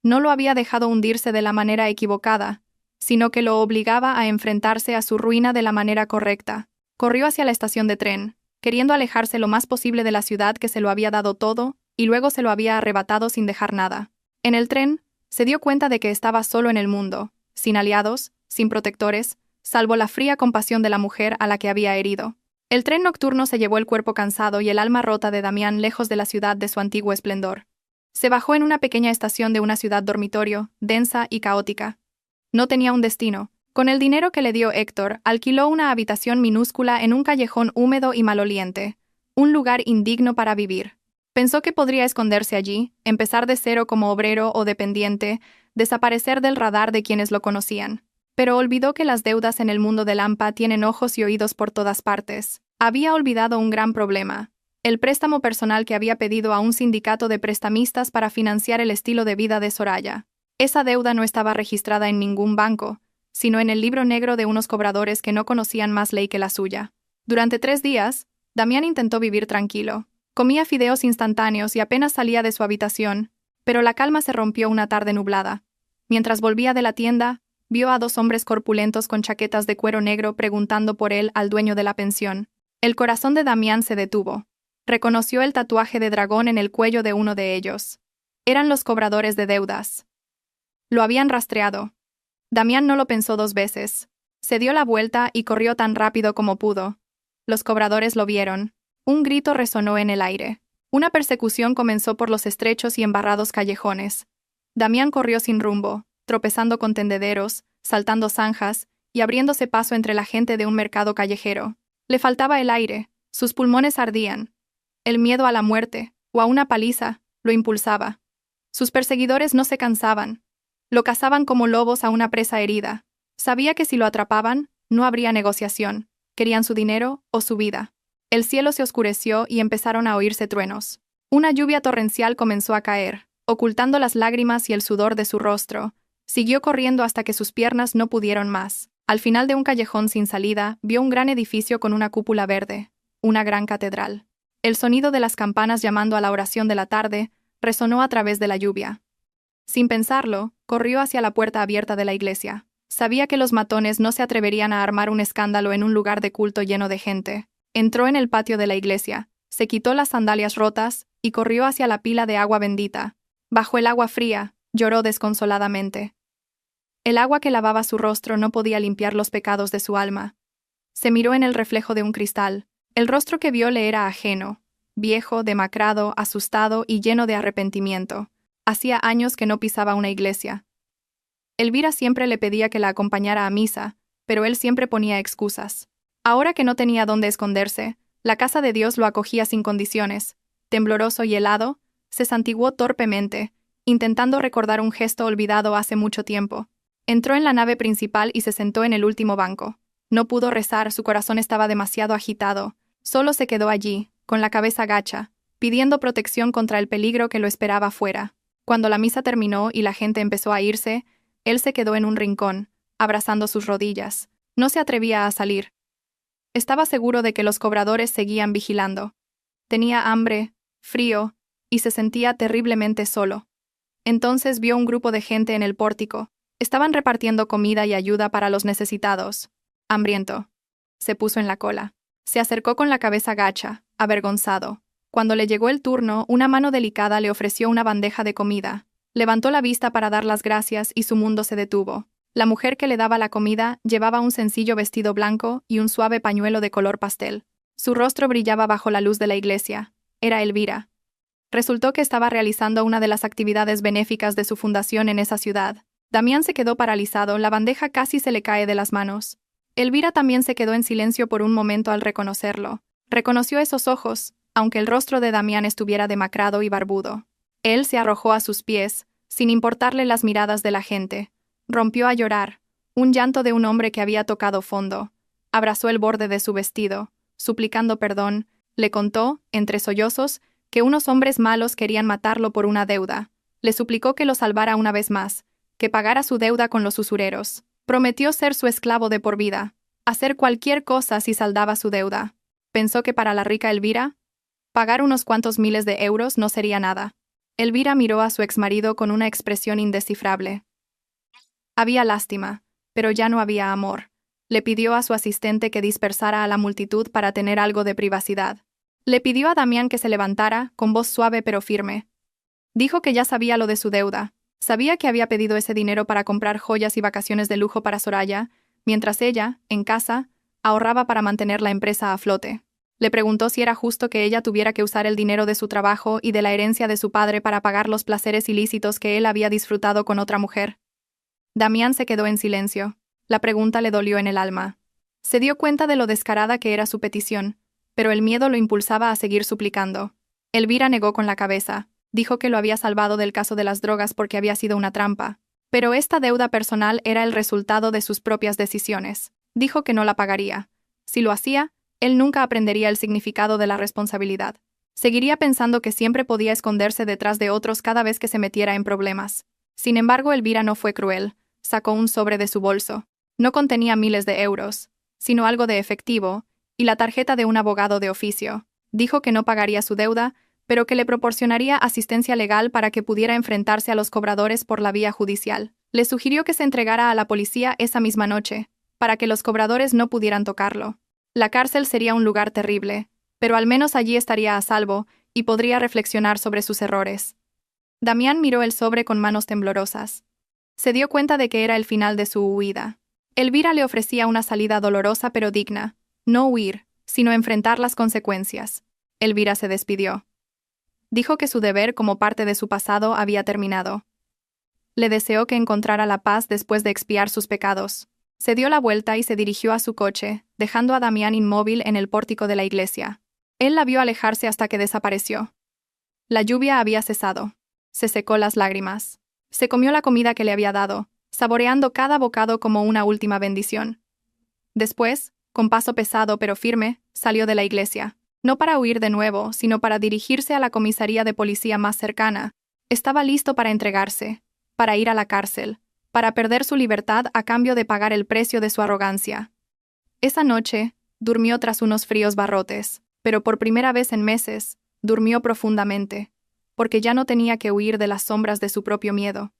No lo había dejado hundirse de la manera equivocada, sino que lo obligaba a enfrentarse a su ruina de la manera correcta. Corrió hacia la estación de tren, queriendo alejarse lo más posible de la ciudad que se lo había dado todo, y luego se lo había arrebatado sin dejar nada. En el tren, se dio cuenta de que estaba solo en el mundo, sin aliados, sin protectores, salvo la fría compasión de la mujer a la que había herido. El tren nocturno se llevó el cuerpo cansado y el alma rota de Damián lejos de la ciudad de su antiguo esplendor. Se bajó en una pequeña estación de una ciudad dormitorio, densa y caótica. No tenía un destino. Con el dinero que le dio Héctor, alquiló una habitación minúscula en un callejón húmedo y maloliente, un lugar indigno para vivir. Pensó que podría esconderse allí, empezar de cero como obrero o dependiente, desaparecer del radar de quienes lo conocían. Pero olvidó que las deudas en el mundo del AMPA tienen ojos y oídos por todas partes. Había olvidado un gran problema: el préstamo personal que había pedido a un sindicato de prestamistas para financiar el estilo de vida de Soraya. Esa deuda no estaba registrada en ningún banco, sino en el libro negro de unos cobradores que no conocían más ley que la suya. Durante 3 días, Damián intentó vivir tranquilo. Comía fideos instantáneos y apenas salía de su habitación, pero la calma se rompió una tarde nublada. Mientras volvía de la tienda, vio a 2 hombres corpulentos con chaquetas de cuero negro preguntando por él al dueño de la pensión. El corazón de Damián se detuvo. Reconoció el tatuaje de dragón en el cuello de uno de ellos. Eran los cobradores de deudas. Lo habían rastreado. Damián no lo pensó 2 veces. Se dio la vuelta y corrió tan rápido como pudo. Los cobradores lo vieron. Un grito resonó en el aire. Una persecución comenzó por los estrechos y embarrados callejones. Damián corrió sin rumbo, tropezando con tendederos, saltando zanjas y abriéndose paso entre la gente de un mercado callejero. Le faltaba el aire, sus pulmones ardían. El miedo a la muerte, o a una paliza, lo impulsaba. Sus perseguidores no se cansaban. Lo cazaban como lobos a una presa herida. Sabía que si lo atrapaban, no habría negociación. Querían su dinero o su vida. El cielo se oscureció y empezaron a oírse truenos. Una lluvia torrencial comenzó a caer. Ocultando las lágrimas y el sudor de su rostro, siguió corriendo hasta que sus piernas no pudieron más. Al final de un callejón sin salida, vio un gran edificio con una cúpula verde, una gran catedral. El sonido de las campanas llamando a la oración de la tarde resonó a través de la lluvia. Sin pensarlo, corrió hacia la puerta abierta de la iglesia. Sabía que los matones no se atreverían a armar un escándalo en un lugar de culto lleno de gente. Entró en el patio de la iglesia, se quitó las sandalias rotas y corrió hacia la pila de agua bendita. Bajo el agua fría, lloró desconsoladamente. El agua que lavaba su rostro no podía limpiar los pecados de su alma. Se miró en el reflejo de un cristal. El rostro que vio le era ajeno, viejo, demacrado, asustado y lleno de arrepentimiento. Hacía años que no pisaba una iglesia. Elvira siempre le pedía que la acompañara a misa, pero él siempre ponía excusas. Ahora que no tenía dónde esconderse, la casa de Dios lo acogía sin condiciones. Tembloroso y helado, se santiguó torpemente, intentando recordar un gesto olvidado hace mucho tiempo. Entró en la nave principal y se sentó en el último banco. No pudo rezar, su corazón estaba demasiado agitado. Solo se quedó allí, con la cabeza gacha, pidiendo protección contra el peligro que lo esperaba afuera. Cuando la misa terminó y la gente empezó a irse, él se quedó en un rincón, abrazando sus rodillas. No se atrevía a salir. Estaba seguro de que los cobradores seguían vigilando. Tenía hambre, frío, y se sentía terriblemente solo. Entonces vio un grupo de gente en el pórtico. Estaban repartiendo comida y ayuda para los necesitados. Hambriento. Se puso en la cola. Se acercó con la cabeza gacha, avergonzado. Cuando le llegó el turno, una mano delicada le ofreció una bandeja de comida. Levantó la vista para dar las gracias y su mundo se detuvo. La mujer que le daba la comida llevaba un sencillo vestido blanco y un suave pañuelo de color pastel. Su rostro brillaba bajo la luz de la iglesia. Era Elvira. Resultó que estaba realizando una de las actividades benéficas de su fundación en esa ciudad. Damián se quedó paralizado, la bandeja casi se le cae de las manos. Elvira también se quedó en silencio por un momento al reconocerlo. Reconoció esos ojos, aunque el rostro de Damián estuviera demacrado y barbudo. Él se arrojó a sus pies, sin importarle las miradas de la gente. Rompió a llorar, un llanto de un hombre que había tocado fondo. Abrazó el borde de su vestido, suplicando perdón. Le contó, entre sollozos, que unos hombres malos querían matarlo por una deuda. Le suplicó que lo salvara una vez más, que pagara su deuda con los usureros. Prometió ser su esclavo de por vida, hacer cualquier cosa si saldaba su deuda. Pensó que para la rica Elvira, pagar unos cuantos miles de euros no sería nada. Elvira miró a su exmarido con una expresión indescifrable. Había lástima, pero ya no había amor. Le pidió a su asistente que dispersara a la multitud para tener algo de privacidad. Le pidió a Damián que se levantara, con voz suave pero firme. Dijo que ya sabía lo de su deuda. Sabía que había pedido ese dinero para comprar joyas y vacaciones de lujo para Soraya, mientras ella, en casa, ahorraba para mantener la empresa a flote. Le preguntó si era justo que ella tuviera que usar el dinero de su trabajo y de la herencia de su padre para pagar los placeres ilícitos que él había disfrutado con otra mujer. Damián se quedó en silencio. La pregunta le dolió en el alma. Se dio cuenta de lo descarada que era su petición, pero el miedo lo impulsaba a seguir suplicando. Elvira negó con la cabeza. Dijo que lo había salvado del caso de las drogas porque había sido una trampa. Pero esta deuda personal era el resultado de sus propias decisiones. Dijo que no la pagaría. Si lo hacía, él nunca aprendería el significado de la responsabilidad. Seguiría pensando que siempre podía esconderse detrás de otros cada vez que se metiera en problemas. Sin embargo, Elvira no fue cruel. Sacó un sobre de su bolso. No contenía miles de euros, sino algo de efectivo, y la tarjeta de un abogado de oficio. Dijo que no pagaría su deuda, pero que le proporcionaría asistencia legal para que pudiera enfrentarse a los cobradores por la vía judicial. Le sugirió que se entregara a la policía esa misma noche, para que los cobradores no pudieran tocarlo. La cárcel sería un lugar terrible, pero al menos allí estaría a salvo y podría reflexionar sobre sus errores. Damián miró el sobre con manos temblorosas. Se dio cuenta de que era el final de su huida. Elvira le ofrecía una salida dolorosa pero digna. No huir, sino enfrentar las consecuencias. Elvira se despidió. Dijo que su deber como parte de su pasado había terminado. Le deseó que encontrara la paz después de expiar sus pecados. Se dio la vuelta y se dirigió a su coche, dejando a Damián inmóvil en el pórtico de la iglesia. Él la vio alejarse hasta que desapareció. La lluvia había cesado. Se secó las lágrimas. Se comió la comida que le había dado, saboreando cada bocado como una última bendición. Después, con paso pesado pero firme, salió de la iglesia. No para huir de nuevo, sino para dirigirse a la comisaría de policía más cercana, Estaba listo para entregarse, para ir a la cárcel, para perder su libertad a cambio de pagar el precio de su arrogancia. Esa noche, durmió tras unos fríos barrotes, pero por primera vez en meses, durmió profundamente, porque ya no tenía que huir de las sombras de su propio miedo.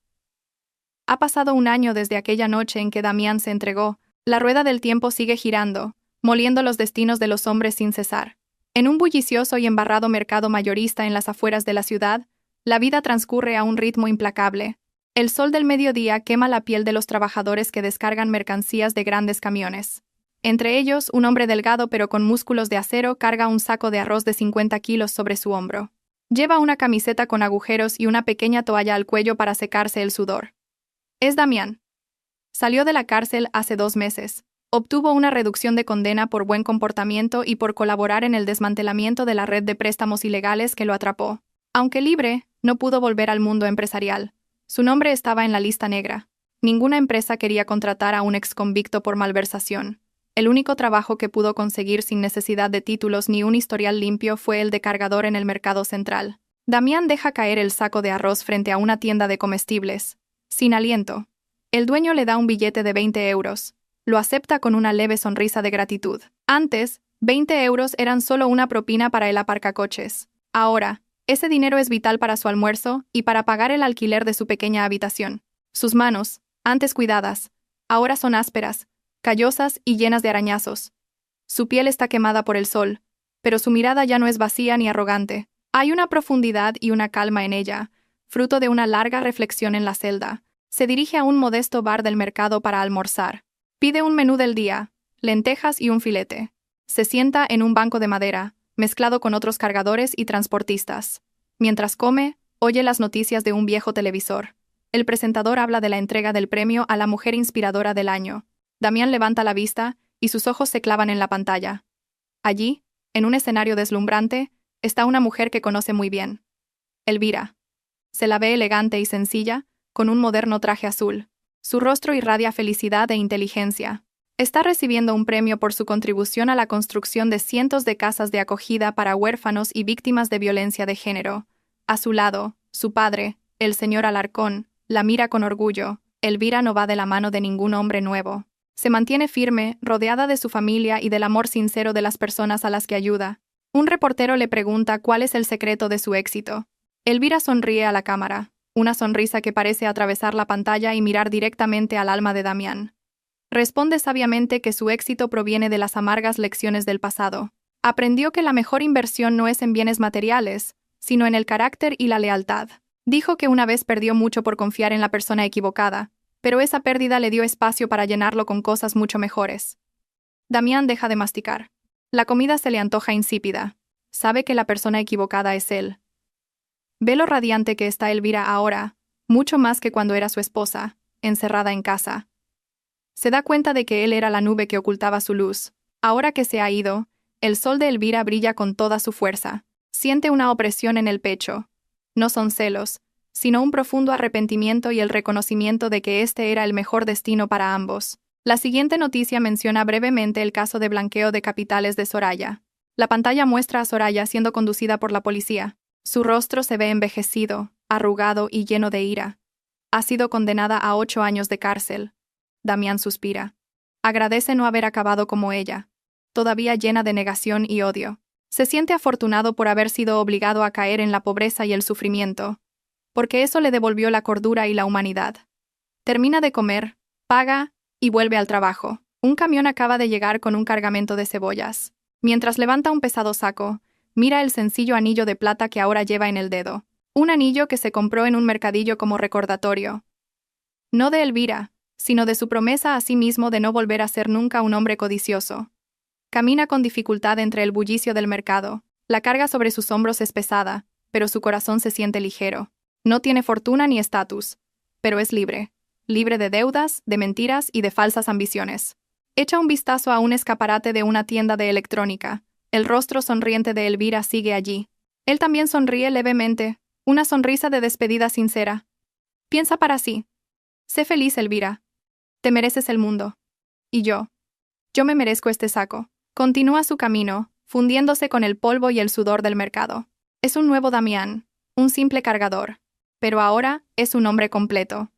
Ha pasado un año desde aquella noche en que Damián se entregó. La rueda del tiempo sigue girando, moliendo los destinos de los hombres sin cesar. En un bullicioso y embarrado mercado mayorista en las afueras de la ciudad, la vida transcurre a un ritmo implacable. El sol del mediodía quema la piel de los trabajadores que descargan mercancías de grandes camiones. Entre ellos, un hombre delgado pero con músculos de acero carga un saco de arroz de 50 kilos sobre su hombro. Lleva una camiseta con agujeros y una pequeña toalla al cuello para secarse el sudor. Es Damián. Salió de la cárcel hace 2 meses. Obtuvo una reducción de condena por buen comportamiento y por colaborar en el desmantelamiento de la red de préstamos ilegales que lo atrapó. Aunque libre, no pudo volver al mundo empresarial. Su nombre estaba en la lista negra. Ninguna empresa quería contratar a un exconvicto por malversación. El único trabajo que pudo conseguir sin necesidad de títulos ni un historial limpio fue el de cargador en el mercado central. Damián deja caer el saco de arroz frente a una tienda de comestibles. Sin aliento. El dueño le da un billete de 20 euros. Lo acepta con una leve sonrisa de gratitud. Antes, 20 euros eran solo una propina para el aparcacoches. Ahora, ese dinero es vital para su almuerzo y para pagar el alquiler de su pequeña habitación. Sus manos, antes cuidadas, ahora son ásperas, callosas y llenas de arañazos. Su piel está quemada por el sol, pero su mirada ya no es vacía ni arrogante. Hay una profundidad y una calma en ella, fruto de una larga reflexión en la celda. Se dirige a un modesto bar del mercado para almorzar. Pide un menú del día, lentejas y un filete. Se sienta en un banco de madera, mezclado con otros cargadores y transportistas. Mientras come, oye las noticias de un viejo televisor. El presentador habla de la entrega del premio a la mujer inspiradora del año. Damián levanta la vista y sus ojos se clavan en la pantalla. Allí, en un escenario deslumbrante, está una mujer que conoce muy bien. Elvira. Se la ve elegante y sencilla, con un moderno traje azul. Su rostro irradia felicidad e inteligencia. Está recibiendo un premio por su contribución a la construcción de cientos de casas de acogida para huérfanos y víctimas de violencia de género. A su lado, su padre, el señor Alarcón, la mira con orgullo. Elvira no va de la mano de ningún hombre nuevo. Se mantiene firme, rodeada de su familia y del amor sincero de las personas a las que ayuda. Un reportero le pregunta cuál es el secreto de su éxito. Elvira sonríe a la cámara, una sonrisa que parece atravesar la pantalla y mirar directamente al alma de Damián. Responde sabiamente que su éxito proviene de las amargas lecciones del pasado. Aprendió que la mejor inversión no es en bienes materiales, sino en el carácter y la lealtad. Dijo que una vez perdió mucho por confiar en la persona equivocada, pero esa pérdida le dio espacio para llenarlo con cosas mucho mejores. Damián deja de masticar. La comida se le antoja insípida. Sabe que la persona equivocada es él. Ve lo radiante que está Elvira ahora, mucho más que cuando era su esposa, encerrada en casa. Se da cuenta de que él era la nube que ocultaba su luz. Ahora que se ha ido, el sol de Elvira brilla con toda su fuerza. Siente una opresión en el pecho. No son celos, sino un profundo arrepentimiento y el reconocimiento de que este era el mejor destino para ambos. La siguiente noticia menciona brevemente el caso de blanqueo de capitales de Soraya. La pantalla muestra a Soraya siendo conducida por la policía. Su rostro se ve envejecido, arrugado y lleno de ira. Ha sido condenada a 8 años de cárcel. Damián suspira. Agradece no haber acabado como ella, todavía llena de negación y odio. Se siente afortunado por haber sido obligado a caer en la pobreza y el sufrimiento, porque eso le devolvió la cordura y la humanidad. Termina de comer, paga y vuelve al trabajo. Un camión acaba de llegar con un cargamento de cebollas. Mientras levanta un pesado saco, mira el sencillo anillo de plata que ahora lleva en el dedo. Un anillo que se compró en un mercadillo como recordatorio. No de Elvira, sino de su promesa a sí mismo de no volver a ser nunca un hombre codicioso. Camina con dificultad entre el bullicio del mercado. La carga sobre sus hombros es pesada, pero su corazón se siente ligero. No tiene fortuna ni estatus, pero es libre. Libre de deudas, de mentiras y de falsas ambiciones. Echa un vistazo a un escaparate de una tienda de electrónica. El rostro sonriente de Elvira sigue allí. Él también sonríe levemente, una sonrisa de despedida sincera. Piensa para sí. Sé feliz, Elvira. Te mereces el mundo. Y yo me merezco este saco. Continúa su camino, fundiéndose con el polvo y el sudor del mercado. Es un nuevo Damián, un simple cargador, pero ahora es un hombre completo.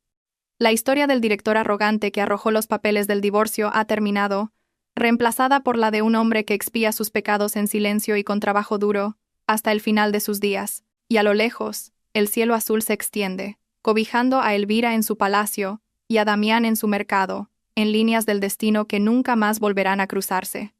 La historia del director arrogante que arrojó los papeles del divorcio ha terminado, reemplazada por la de un hombre que expía sus pecados en silencio y con trabajo duro, hasta el final de sus días, y a lo lejos, el cielo azul se extiende, cobijando a Elvira en su palacio y a Damián en su mercado, en líneas del destino que nunca más volverán a cruzarse.